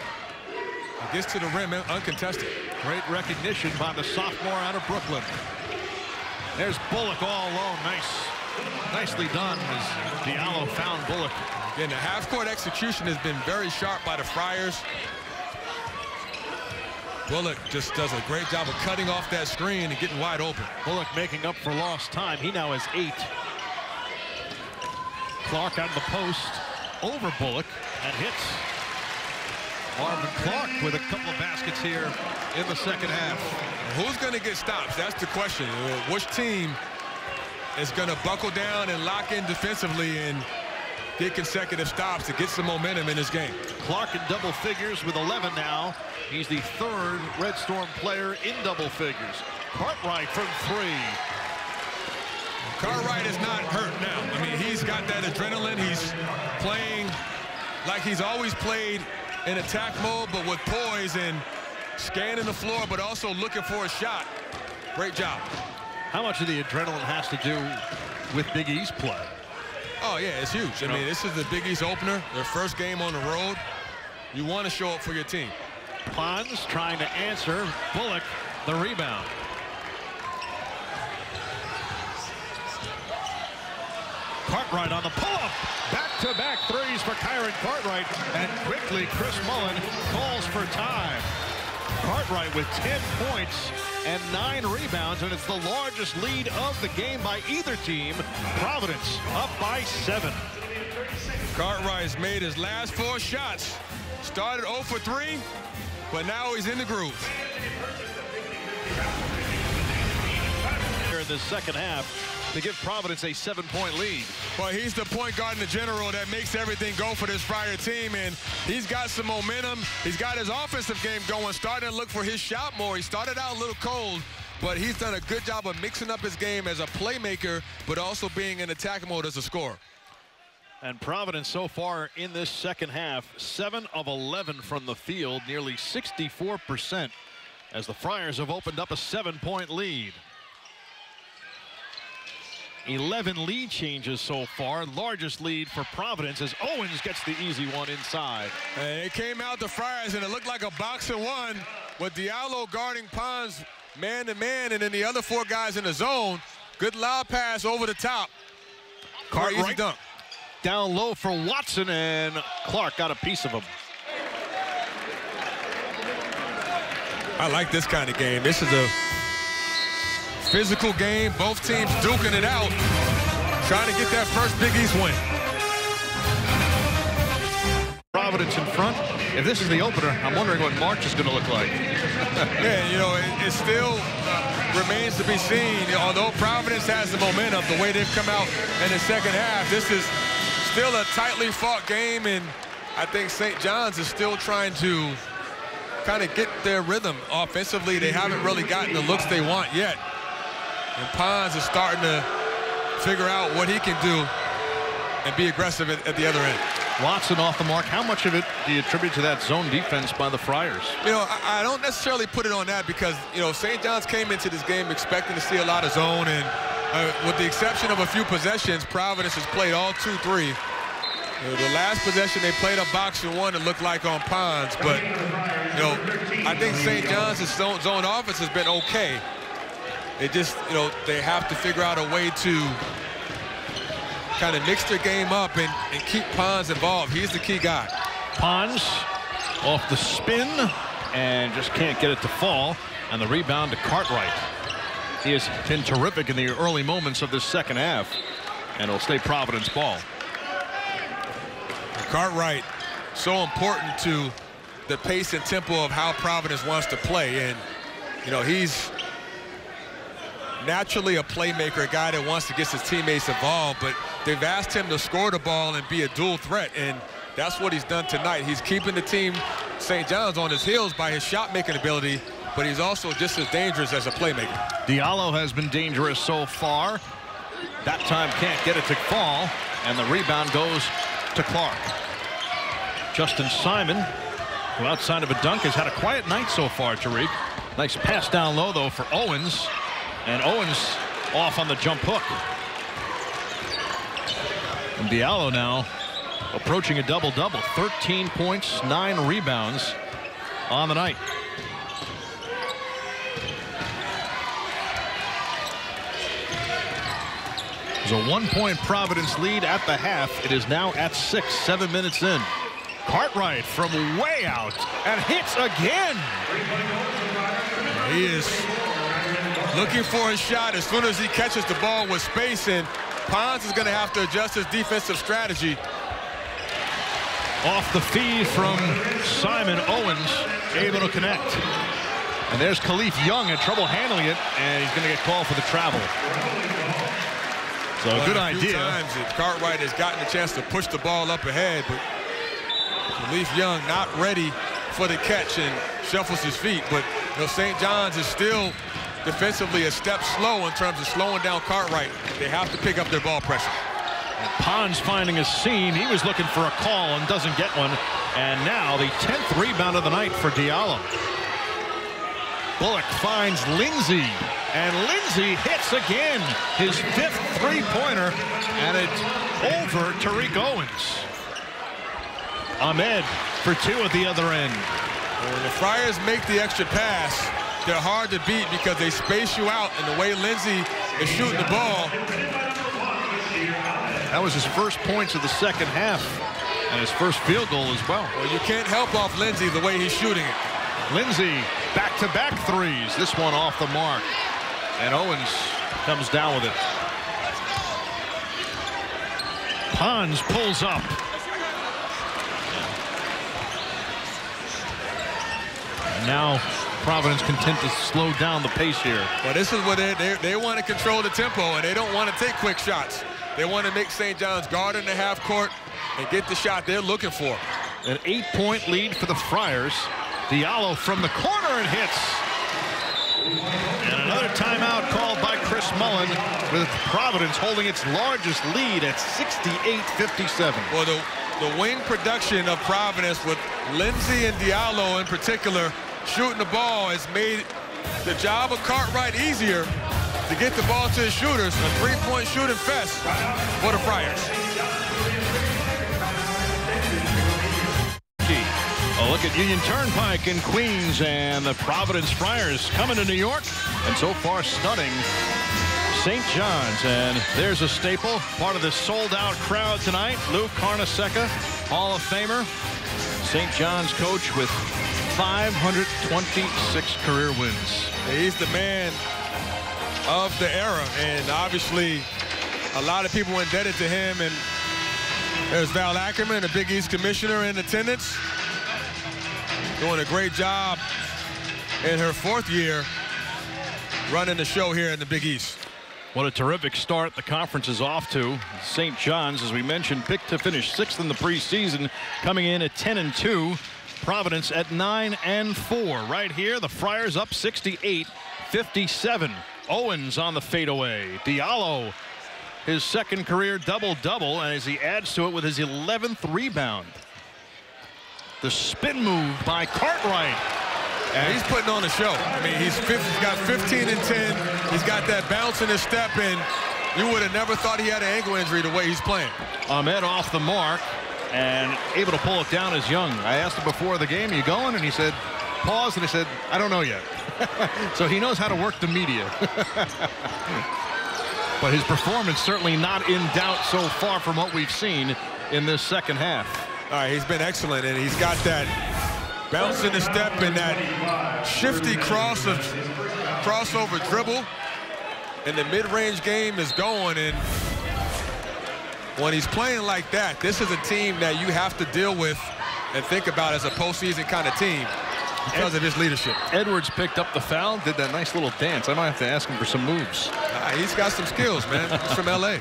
He gets to the rim uncontested. Great recognition by the sophomore out of Brooklyn. There's Bullock all alone. Nicely done as Diallo found Bullock. Again, the half-court execution has been very sharp by the Friars. Bullock just does a great job of cutting off that screen and getting wide open. Bullock making up for lost time. He now has 8. Clark out of the post over Bullock and hits. Marvin Clark with a couple of baskets here in the second half. Who's going to get stops? That's the question. Which team is going to buckle down and lock in defensively and get consecutive stops to get some momentum in this game? Clark in double figures with 11 now. He's the 3rd Red Storm player in double figures. Cartwright from 3. Cartwright is not hurt now. I mean, he's got that adrenaline. He's playing like he's always played in attack mode, but with poise and scanning the floor, but also looking for a shot. Great job. How much of the adrenaline has to do with Big East play? Oh, yeah, it's huge. I mean, this is the Big East opener, their first game on the road. You want to show up for your team. Pons trying to answer. Bullock, the rebound. Cartwright on the pull-up. Back-to-back threes for Kyron Cartwright. And quickly, Chris Mullen calls for time. Cartwright with 10 points and 9 rebounds, and it's the largest lead of the game by either team. Providence up by 7. Cartwright's made his last 4 shots. Started 0 for 3, but now he's in the groove. Here in the second half to give Providence a 7-point lead. Well, he's the point guard in the general that makes everything go for this Friar team, and he's got some momentum. He's got his offensive game going, starting to look for his shot more. He started out a little cold, but he's done a good job of mixing up his game as a playmaker, but also being in attack mode as a scorer. And Providence so far in this second half, 7 of 11 from the field, nearly 64%, as the Friars have opened up a 7-point lead. 11 lead changes so far. Largest lead for Providence as Owens gets the easy one inside. And it came out the Friars, and it looked like a box and one with Diallo guarding Pons man-to-man, and then the other 4 guys in the zone. Good lob pass over the top. Cartwright dunk. Down low for Watson, and Clark got a piece of him. I like this kind of game. This is a physical game. Both teams duking it out, trying to get that first Big East win. Providence in front. If this is the opener, I'm wondering what March is going to look like. Yeah, you know, it still remains to be seen. Although Providence has the momentum, the way they've come out in the second half, this is still a tightly fought game, and I think St. John's is still trying to kind of get their rhythm offensively. They haven't really gotten the looks they want yet. And Pons is starting to figure out what he can do and be aggressive at the other end. Watson off the mark. How much of it do you attribute to that zone defense by the Friars? You know, I don't necessarily put it on that because, you know, St. John's came into this game expecting to see a lot of zone, and with the exception of a few possessions, Providence has played all 2-3. The last possession they played a box and one, it looked like on Pons, but, you know, I think St. John's zone offense has been okay. It just, you know, they have to figure out a way to kind of mix their game up and keep Pons involved. He's the key guy. Pons off the spin and just can't get it to fall, and the rebound to Cartwright. He has been terrific in the early moments of this second half, and it'll stay Providence ball. Cartwright, so important to the pace and tempo of how Providence wants to play, and you know, he's naturally a playmaker, a guy that wants to get his teammates involved, but they've asked him to score the ball and be a dual threat, and that's what he's done tonight. He's keeping the team, St. John's, on his heels by his shot-making ability, but he's also just as dangerous as a playmaker. Diallo has been dangerous so far. That time can't get it to fall, and the rebound goes to Clark. Justin Simon, who outside of a dunk has had a quiet night so far, Tariq. Nice pass down low, though, for Owens. And Owens off on the jump hook. And Diallo now approaching a double-double. 13 points, 9 rebounds on the night. There's a 1-point Providence lead at the half. It is now at 6, 7 minutes in. Cartwright from way out and hits again. He is looking for a shot as soon as he catches the ball with space, and Pons is going to have to adjust his defensive strategy. Off the feed from Simon, Owens able to connect. And there's Khalif Young in trouble handling it, and he's going to get called for the travel. So good idea. Times that Cartwright has gotten a chance to push the ball up ahead, but Khalif Young not ready for the catch and shuffles his feet. But you know, St. John's is still defensively a step slow in terms of slowing down Cartwright. They have to pick up their ball pressure. And Pons finding a seam. He was looking for a call and doesn't get one. And now the 10th rebound of the night for Diallo. Bullock finds Lindsay, and Lindsay hits again, his 5th three-pointer, and it's over Tariq Owens. Ahmed for 2 at the other end. When the Friars make the extra pass, they're hard to beat because they space you out, and the way Lindsay is shooting the ball. That was his first points of the second half, and his first field goal as well. Well, you can't help off Lindsay the way he's shooting it. Lindsay back-to-back threes. This one off the mark. And Owens comes down with it. Pons pulls up. And now Providence content to slow down the pace here. Well, this is what they want to control the tempo, and they don't want to take quick shots. They want to make St. John's guard in the half court and get the shot they're looking for. An 8-point lead for the Friars. Diallo from the corner and hits. And another timeout called by Chris Mullen, with Providence holding its largest lead at 68-57. Well, the wing production of Providence with Lindsay and Diallo in particular shooting the ball has made the job of Cartwright easier to get the ball to his shooters. A 3-point shooting fest for the Friars. A look at Union Turnpike in Queens, and the Providence Friars coming to New York, and so far stunning St. John's. And there's a staple, part of this sold-out crowd tonight. Lou Carnesecca, Hall of Famer, St. John's coach with 526 career wins. He's the man of the era, and obviously a lot of people indebted to him. And there's Val Ackerman, the Big East commissioner, in attendance, doing a great job in her 4th year running the show here in the Big East. What a terrific start the conference is off to. St. John's, as we mentioned, picked to finish 6th in the preseason, coming in at 10-2. Providence at 9-4. Right here, the Friars up 68-57. Owens on the fadeaway. Diallo, his second career double-double, and as he adds to it with his 11th rebound. The spin move by Cartwright. And he's putting on a show. I mean, he's got 15 and 10. He's got that bounce in his step, and you would have never thought he had an ankle injury the way he's playing. Ahmed off the mark and able to pull it down as Young. I asked him before the game, "You going?" And he said, "Pause," and he said, "I don't know yet." So he knows how to work the media. But his performance certainly not in doubt so far from what we've seen in this second half. All right, he's been excellent, and he's got that bounce in the step and that shifty crossover dribble. And the mid-range game is going, and when he's playing like that, this is a team that you have to deal with and think about as a postseason kind of team because of his leadership. Edwards picked up the foul, did that nice little dance. I might have to ask him for some moves. He's got some skills, man. He's from L.A.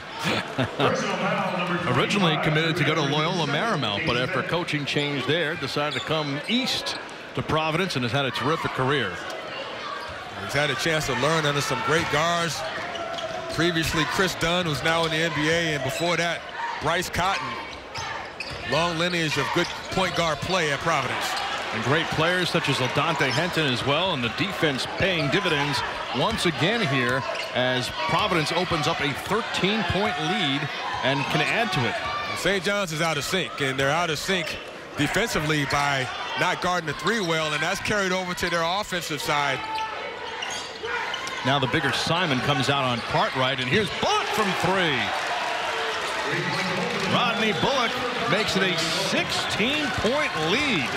Originally committed to go to Loyola Marymount, but after a coaching change there, decided to come east to Providence and has had a terrific career. He's had a chance to learn under some great guards. Previously, Chris Dunn, who's now in the NBA, and before that, Bryce Cotton. Long lineage of good point guard play at Providence. And great players such as LaDontae Henton as well, and the defense paying dividends once again here as Providence opens up a 13-point lead and can add to it. St. John's is out of sync, and they're out of sync defensively by not guarding the three well, and that's carried over to their offensive side. Now the bigger Simon comes out on Cartwright, and here's Bullock from three. Rodney Bullock makes it a 16-point lead.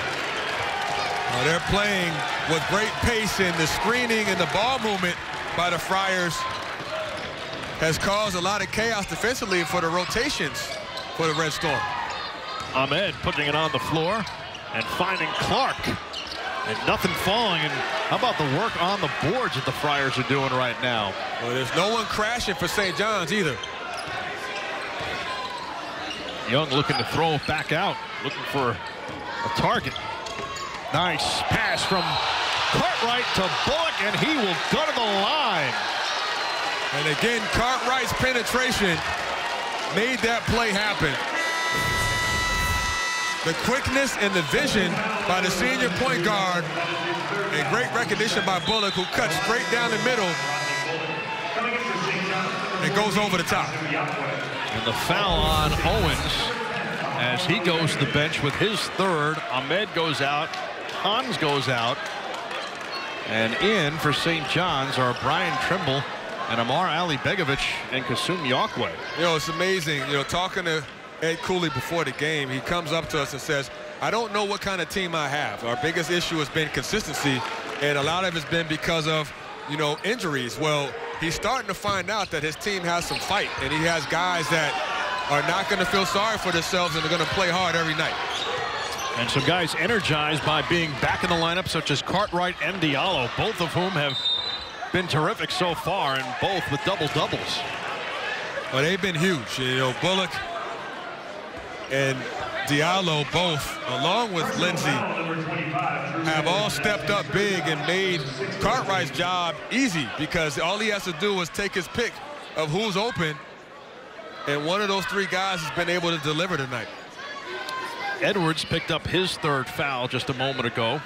Well, they're playing with great pace, and the screening and the ball movement by the Friars has caused a lot of chaos defensively for the rotations for the Red Storm. Ahmed putting it on the floor and finding Clark. And nothing falling. And how about the work on the boards that the Friars are doing right now? Well, there's no one crashing for St. John's either. Young looking to throw back out, looking for a target. Nice pass from Cartwright to Bullock, and he will go to the line. And again, Cartwright's penetration made that play happen. The quickness and the vision by the senior point guard, and great recognition by Bullock, who cuts straight down the middle and goes over the top. And the foul on Owens as he goes to the bench with his third. Ahmed goes out. Hans goes out. And in for St. John's are Brian Trimble and Amar Ali Begovic and Kasum Yaqua. You know, it's amazing. You know, talking to Ed Cooley before the game, he comes up to us and says, "I don't know what kind of team I have. Our biggest issue has been consistency, and a lot of it's been because of, you know, injuries." Well, he's starting to find out that his team has some fight, and he has guys that are not going to feel sorry for themselves and are going to play hard every night. And some guys energized by being back in the lineup, such as Cartwright and Diallo, both of whom have been terrific so far, and both with double-doubles. Well, they've been huge. You know, Bullock and Diallo both, along with Lindsey, have all stepped up big and made Cartwright's job easy, because all he has to do is take his pick of who's open, and one of those three guys has been able to deliver tonight. Edwards picked up his third foul just a moment ago.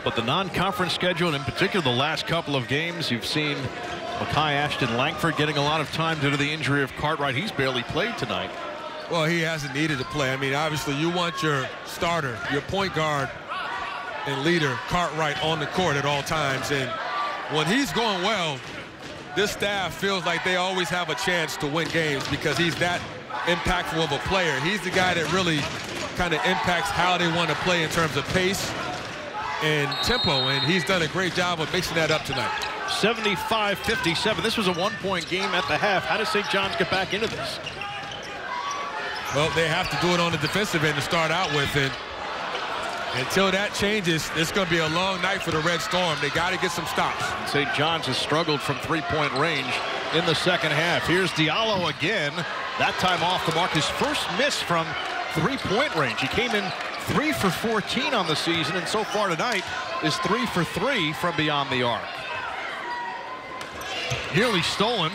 But the non-conference schedule, and in particular the last couple of games, you've seen Makai Ashton Langford getting a lot of time due to the injury of Cartwright. He's barely played tonight. Well, he hasn't needed to play. I mean, obviously you want your starter, your point guard and leader, Cartwright, on the court at all times. And when he's going well, this staff feels like they always have a chance to win games because he's that impactful of a player. He's the guy that really kind of impacts how they want to play in terms of pace and tempo, and he's done a great job of mixing that up tonight. 75-57. This was a one-point game at the half. How does St. John's get back into this? Well, they have to do it on the defensive end to start out with, and Until that changes, it's going to be a long night for the Red Storm. They got to get some stops. St. John's has struggled from three-point range in the second half. Here's Diallo again, that time off the mark. His first miss from three-point range. He came in 3 for 14 on the season, and so far tonight is 3 for 3 from beyond the arc. Nearly stolen.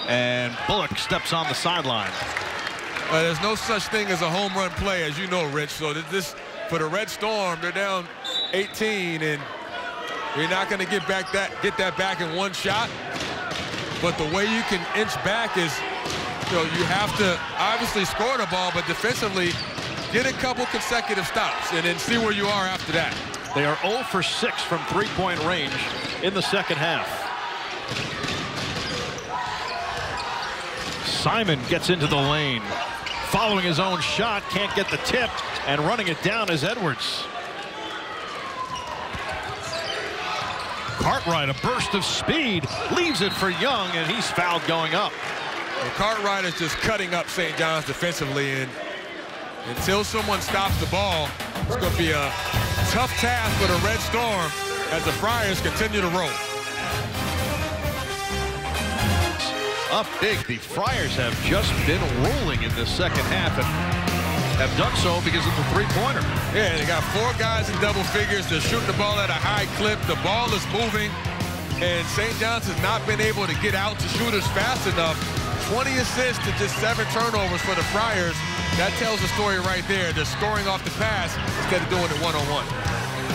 And Bullock steps on the sideline. There's no such thing as a home run play, as you know, Rich. So this for the Red Storm, they're down 18, and you're not going to get that back in one shot. But the way you can inch back is, you have to obviously score the ball, but defensively get a couple consecutive stops and then see where you are after that. They are 0 for 6 from three-point range in the second half. Simon gets into the lane. Following his own shot, can't get the tip, and running it down is Edwards. Cartwright, a burst of speed, leaves it for Young, and he's fouled going up. Well, Cartwright is just cutting up St. John's defensively, and until someone stops the ball, it's going to be a tough task for the Red Storm as the Friars continue to roll. Up big. The Friars have just been rolling in this second half and have done so because of the three-pointer. Yeah, they got 4 guys in double figures. They're shooting the ball at a high clip. The ball is moving, and St. John's has not been able to get out to shooters fast enough. 20 assists to just 7 turnovers for the Friars. That tells the story right there. They're scoring off the pass instead of doing it one-on-one.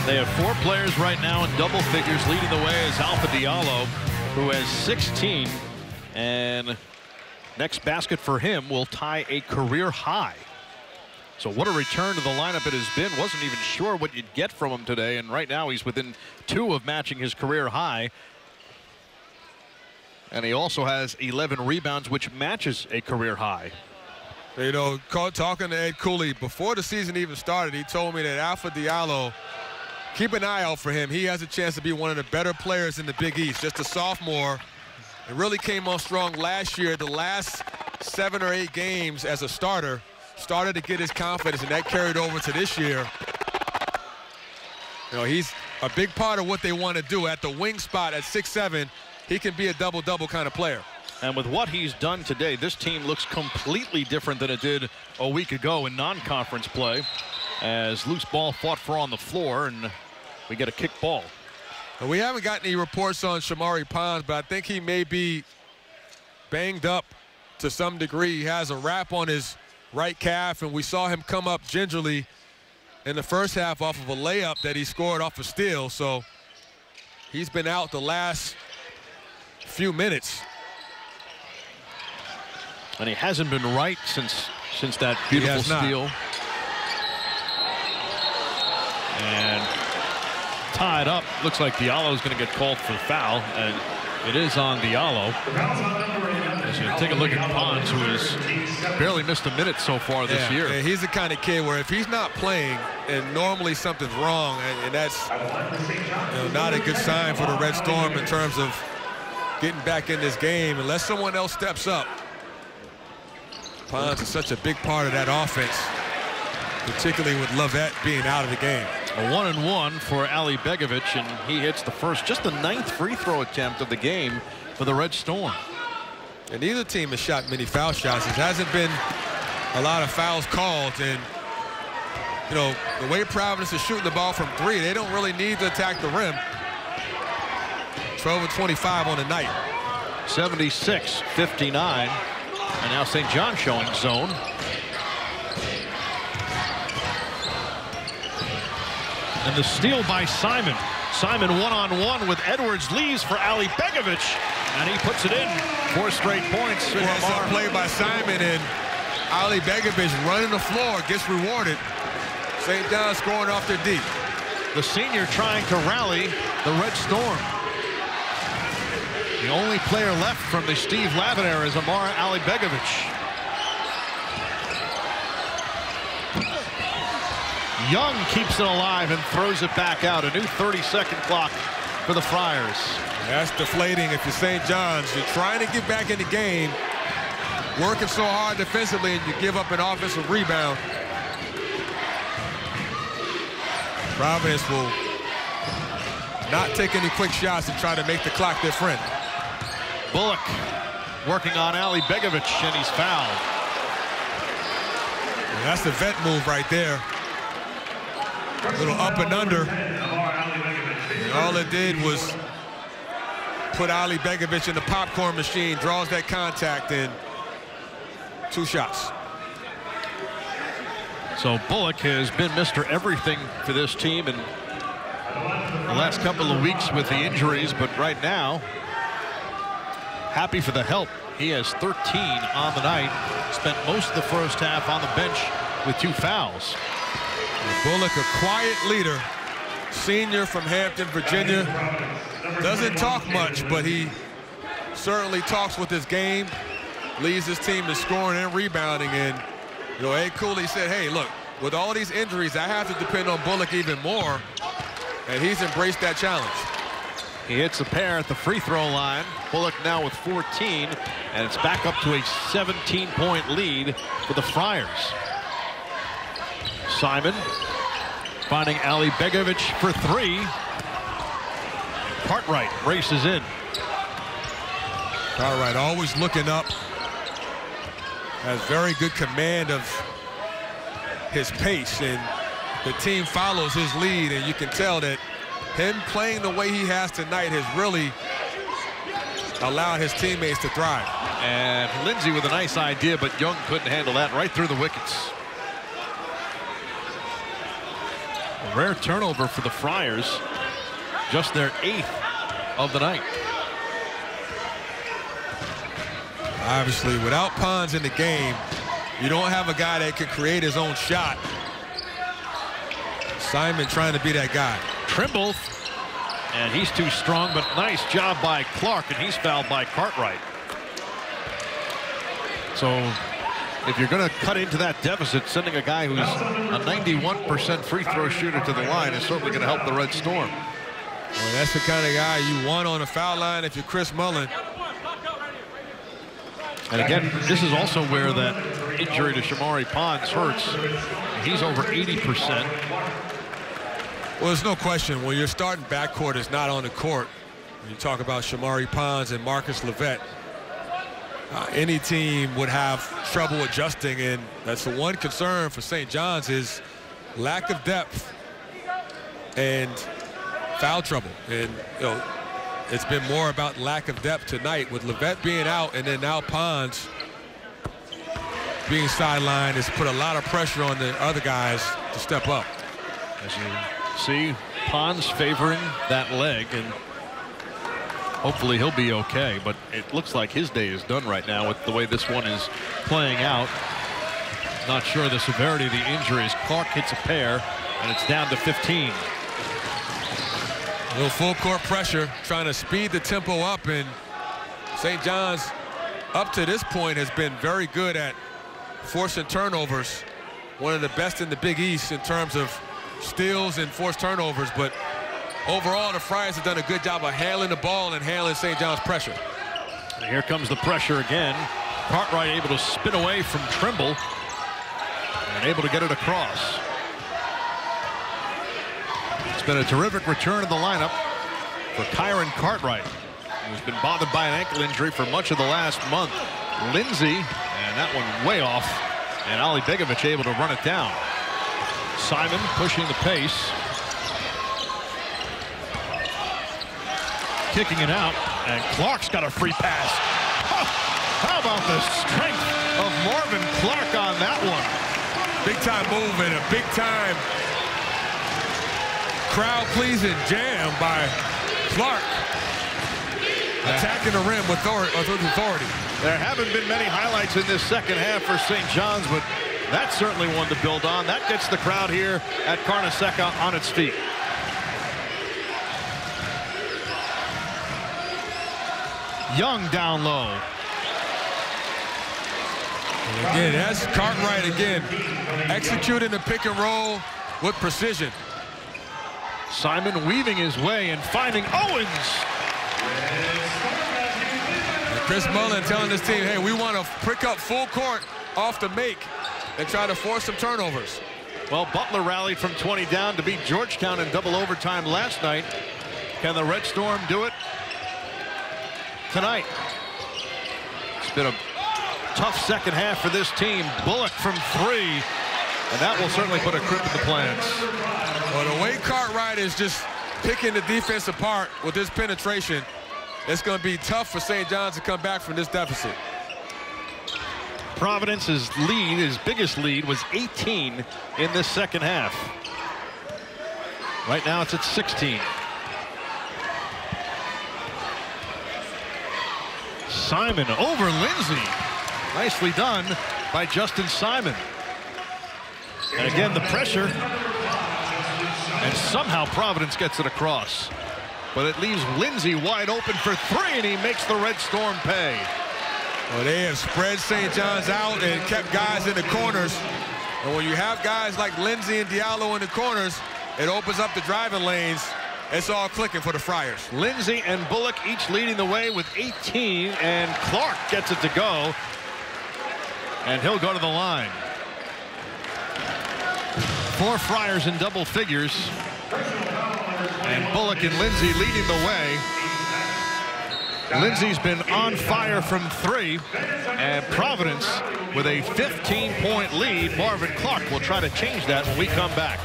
They have 4 players right now in double figures. Leading the way is Alpha Diallo, who has 16. And next basket for him will tie a career high. So what a return to the lineup it has been. Wasn't even sure what you'd get from him today, and right now he's within 2 of matching his career high. And he also has 11 rebounds, which matches a career high. Talking to Ed Cooley before the season even started, he told me that Alpha Diallo, keep an eye out for him. He has a chance to be one of the better players in the Big East. Just a sophomore. It really came on strong last year. The last 7 or 8 games as a starter started to get his confidence, and that carried over to this year. He's a big part of what they want to do. At the wing spot at 6'7", he can be a double-double kind of player. And with what he's done today, this team looks completely different than it did a week ago in non-conference play, as loose ball fought for on the floor, and we get a kick ball. We haven't gotten any reports on Shamari Pons, but I think he may be banged up to some degree. He has a wrap on his right calf, and we saw him come up gingerly in the first half off of a layup that he scored off a steal. So he's been out the last few minutes. And he hasn't been right since that beautiful steal. And tied up. Looks like Diallo's going to get called for foul, and it is on Diallo. As you take a look at Pons, who has barely missed a minute so far this year. Yeah, he's the kind of kid where if he's not playing, and normally something's wrong, and that's not a good sign for the Red Storm in terms of getting back in this game unless someone else steps up. Pons is such a big part of that offense, particularly with Lovett being out of the game. A 1-and-1 for Ali Begovic, and he hits the first, just the 9th free throw attempt of the game for the Red Storm. And neither team has shot many foul shots. It hasn't been a lot of fouls called, and the way Providence is shooting the ball from 3, they don't really need to attack the rim. 12 of 25 on the night. 76-59, and now St. John showing zone. And the steal by Simon. Simon one-on-one with Edwards, leaves for Ali Begovic, and he puts it in. 4 straight points. It's a play by Simon, and Ali Begovic running the floor, gets rewarded. St. John scoring off their deep. The senior trying to rally the Red Storm. The only player left from the Steve Lavin era is Amara Ali Begovic. Young keeps it alive and throws it back out. A new 30-second clock for the Friars. That's deflating if you're St. John's. You're trying to get back in the game, working so hard defensively, and you give up an offensive rebound. Providence will not take any quick shots and try to make the clock their friend. Bullock working on Ali Begovic, and he's fouled. And that's the vet move right there. A little up and under. And all it did was put Ali Begovic in the popcorn machine, draws that contact, and 2 shots. So Bullock has been Mr. Everything for this team in the last couple of weeks with the injuries, but right now, happy for the help. He has 13 on the night, spent most of the first half on the bench with 2 fouls. And Bullock, a quiet leader, senior from Hampton, Virginia. Doesn't talk much, but he certainly talks with his game, leads his team in scoring and rebounding. And you know, Ed Cooley said, hey, look, with all these injuries, I have to depend on Bullock even more, and he's embraced that challenge. He hits a pair at the free throw line. Bullock now with 14, and it's back up to a 17-point lead for the Friars. Simon finding Ali Begovic for 3. Cartwright races in. Cartwright always looking up. Has very good command of his pace, and the team follows his lead, and you can tell that him playing the way he has tonight has really allowed his teammates to thrive. And Lindsay with a nice idea, but Young couldn't handle that, right through the wickets. A rare turnover for the Friars, just their 8th of the night. Obviously, without Pons in the game, you don't have a guy that can create his own shot. Simon trying to be that guy. Trimble, and he's too strong, but nice job by Clark, and he's fouled by Cartwright. So if you're going to cut into that deficit, sending a guy who's a 91% free throw shooter to the line is certainly going to help the Red Storm. Well, that's the kind of guy you want on the foul line if you're Chris Mullin. And again, this is also where that injury to Shamari Pons hurts. He's over 80%. Well, there's no question when your starting backcourt is not on the court. You talk about Shamari Pons and Marcus Levette. Any team would have trouble adjusting, and that's the one concern for St. John's is lack of depth and foul trouble. And you know, it's been more about lack of depth tonight with Levette being out, and then now Pons being sidelined has put a lot of pressure on the other guys to step up. As you see, Pons favoring that leg, and hopefully he'll be okay, but it looks like his day is done right now with the way this one is playing out. Not sure the severity of the injuries. Clark hits a pair, and it's down to 15. A little full court pressure, trying to speed the tempo up, and St. John's up to this point has been very good at forcing turnovers. One of the best in the Big East in terms of steals and forced turnovers, but overall the Friars have done a good job of handling the ball and handling St. John's pressure. And here comes the pressure again. Cartwright able to spin away from Trimble and able to get it across. It's been a terrific return to the lineup for Kyron Cartwright, who's been bothered by an ankle injury for much of the last month. Lindsay, and that one way off, and Ali Begovic able to run it down. Simon pushing the pace. Kicking it out, and Clark's got a free pass. Oh, how about the strength of Marvin Clark on that one? Big time move and a big time crowd pleasing jam by Clark. Attacking the rim with authority. There haven't been many highlights in this second half for St. John's, but that's certainly one to build on. That gets the crowd here at Carnesecca on its feet. Young down low. And again, that's Cartwright again, executing the pick and roll with precision. Simon weaving his way and finding Owens. And Chris Mullin telling his team, hey, we want to pick up full court off the make and try to force some turnovers. Well, Butler rallied from 20 down to beat Georgetown in double overtime last night. Can the Red Storm do it tonight? It's been a tough second half for this team. Bullock from 3, and that will certainly put a crimp in the plans. Well, the way Cartwright is just picking the defense apart with his penetration, it's going to be tough for St. John's to come back from this deficit. Providence's lead, his biggest lead, was 18 in this second half. Right now it's at 16. Simon over Lindsay. Nicely done by Justin Simon. And again, the pressure. And somehow Providence gets it across. But it leaves Lindsay wide open for 3, and he makes the Red Storm pay. Well, they have spread St. John's out and kept guys in the corners. And when you have guys like Lindsay and Diallo in the corners, it opens up the driving lanes. It's all clicking for the Friars. Lindsay and Bullock each leading the way with 18, and Clark gets it to go. And he'll go to the line. 4 Friars in double figures. And Bullock and Lindsay leading the way. Lindsay's been on fire from 3, and Providence with a 15-point lead. Marvin Clark will try to change that when we come back.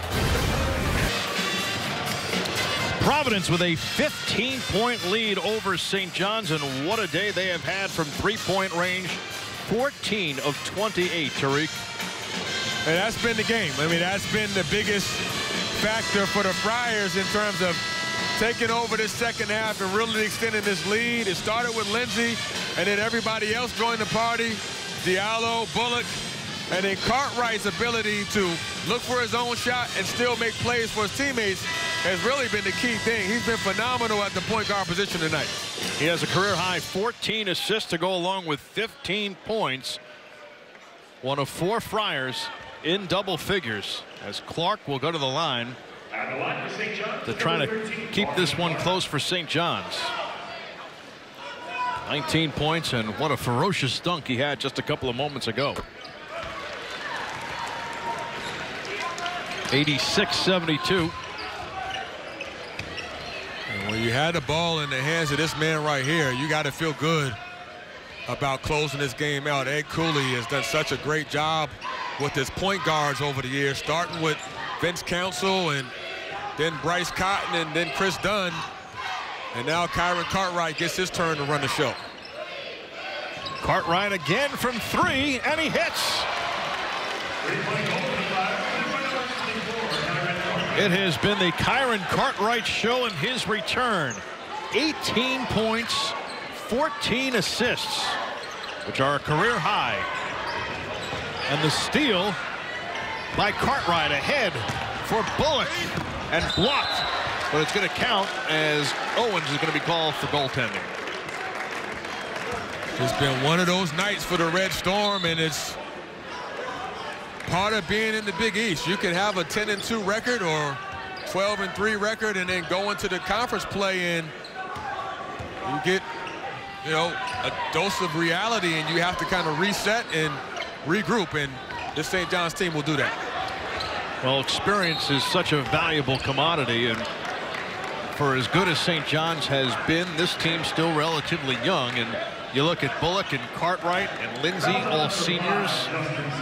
Providence with a 15-point lead over St. John's, and what a day they have had from 3-point range. 14 of 28, Tariq. And that's been the game. I mean, that's been the biggest factor for the Friars in terms of taking over this second half and really extending this lead. It started with Lindsay, and then everybody else joined the party. Diallo, Bullock, and then Cartwright's ability to look for his own shot and still make plays for his teammates has really been the key thing. He's been phenomenal at the point guard position tonight. He has a career-high 14 assists to go along with 15 points. One of 4 Friars in double figures, as Clark will go to the line to try to keep this one close for St. John's. 19 points, and what a ferocious dunk he had just a couple of moments ago. 86-72. And when you had the ball in the hands of this man right here, you got to feel good about closing this game out. Ed Cooley has done such a great job with his point guards over the years, starting with Vince Council and then Bryce Cotton and then Chris Dunn. And now Kyron Cartwright gets his turn to run the show. Cartwright again from 3, and he hits. It has been the Kyron Cartwright show in his return. 18 points, 14 assists, which are a career high. And the steal by Cartwright ahead for Bullock and blocked. But it's going to count as Owens is going to be called for goaltending. It's been one of those nights for the Red Storm, and it's part of being in the Big East. You can have a 10-2 record or 12-3 record and then go into the conference play, and you get, you know, a dose of reality, and you have to kind of reset and regroup, and this St. John's team will do that. Well, experience is such a valuable commodity, and for as good as St. John's has been, this team's still relatively young. And you look at Bullock and Cartwright and Lindsay, all seniors,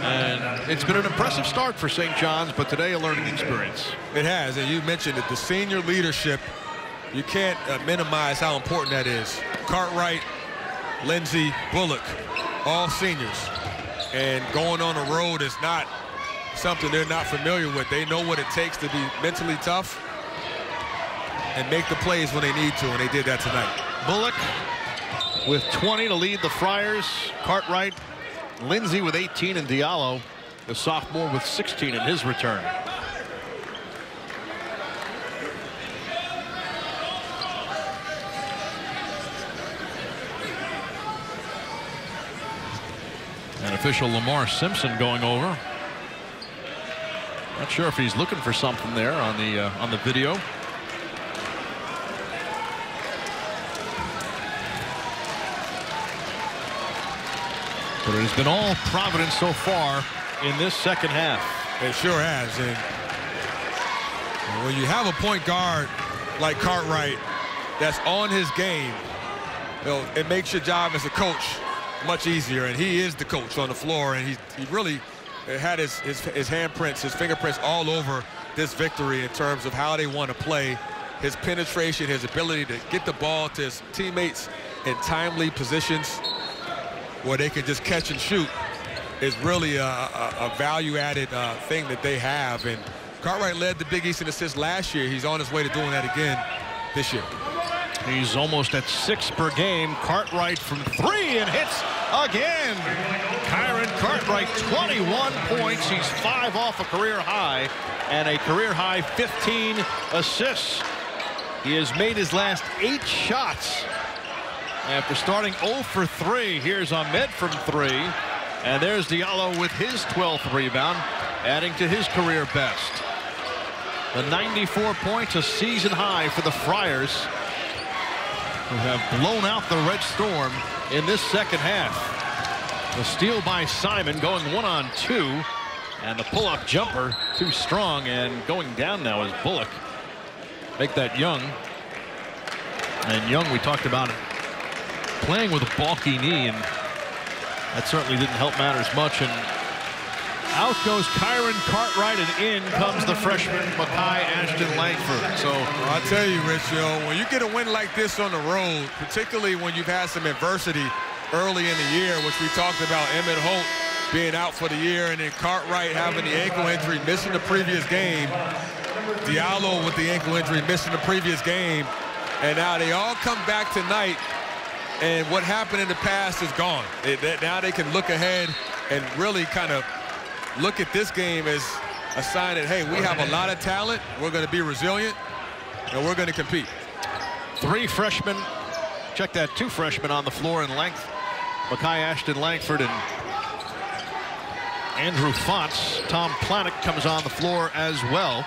and it's been an impressive start for St. John's, but today a learning experience. It has, and you mentioned it, the senior leadership, you can't minimize how important that is. Cartwright, Lindsay, Bullock, all seniors, and going on the road is not something they're not familiar with. They know what it takes to be mentally tough and make the plays when they need to, and they did that tonight. Bullock with 20 to lead the Friars. Cartwright, Lindsay with 18, and Diallo, the sophomore, with 16 in his return. And official Lamar Simpson going over. Not sure if he's looking for something there on the video. But it has been all Providence so far in this second half. It sure has. And when you have a point guard like Cartwright that's on his game, it makes your job as a coach much easier. And he is the coach on the floor, and he really had his handprints, his fingerprints all over this victory in terms of how they want to play. His penetration, his ability to get the ball to his teammates in timely positions where they can just catch and shoot is really a value-added thing that they have. And Cartwright led the Big East in assists last year. He's on his way to doing that again this year. He's almost at 6 per game. Cartwright from 3 and hits again. Kyron Cartwright, 21 points. He's 5 off a career high and a career high 15 assists. He has made his last 8 shots after starting 0 for 3. Here's Ahmed from 3. And there's Diallo with his 12th rebound, adding to his career best. The 94 points, a season high for the Friars, who have blown out the Red Storm in this second half. The steal by Simon, going 1-on-2, and the pull-up jumper too strong, and going down now is Bullock. Make that Young. And Young, we talked about it, playing with a bulky knee, and that certainly didn't help matters much. And out goes Kyron Cartwright, and in comes the freshman Makai Ashton Langford. So I tell you, Rich, when you get a win like this on the road, particularly when you've had some adversity early in the year, which we talked about, Emmett Holt being out for the year, and then Cartwright having the ankle injury, missing the previous game, Diallo with the ankle injury, missing the previous game, and now they all come back tonight, and what happened in the past is gone. Now they can look ahead and really kind of look at this game as a sign that, hey, we have a lot of talent, we're going to be resilient, and we're going to compete. 3 freshmen, check that, 2 freshmen on the floor in length. Makai Ashton Langford and Andrew Fonts. Tom Planick comes on the floor as well.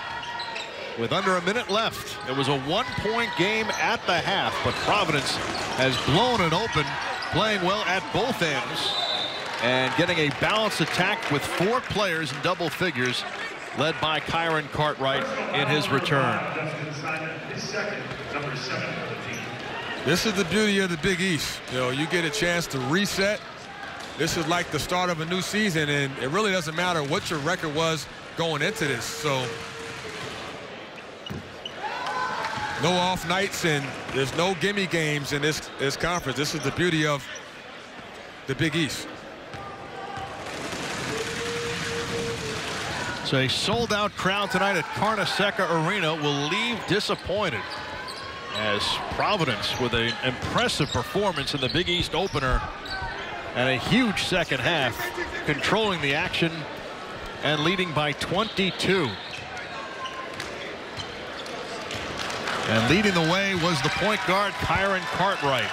With under a minute left, it was a 1-point game at the half, but Providence has blown it open, playing well at both ends and getting a balanced attack with 4 players in double figures, led by Kyron Cartwright in his return. This is the beauty of the Big East. You get a chance to reset. This is like the start of a new season, and it really doesn't matter what your record was going into this. So no off nights, and there's no gimme games in this conference. This is the beauty of the Big East. So a sold-out crowd tonight at Carnesecca Arena will leave disappointed, as Providence, with an impressive performance in the Big East opener and a huge second half, controlling the action and leading by 22. And leading the way was the point guard Kyron Cartwright,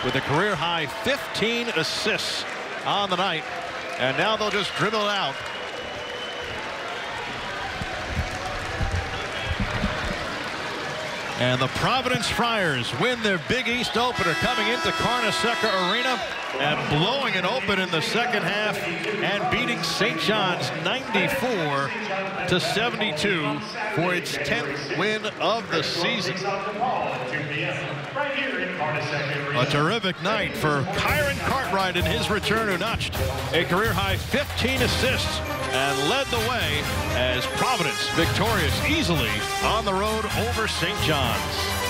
with a career high 15 assists on the night. And now they'll just dribble it out. And the Providence Friars win their Big East opener, coming into Carnesecca Arena and blowing it open in the second half and beating St. John's 94-72 for its 10th win of the season. A terrific night for Kyron Cartwright in his return, who notched a career-high 15 assists and led the way as Providence victorious easily on the road over St. John's.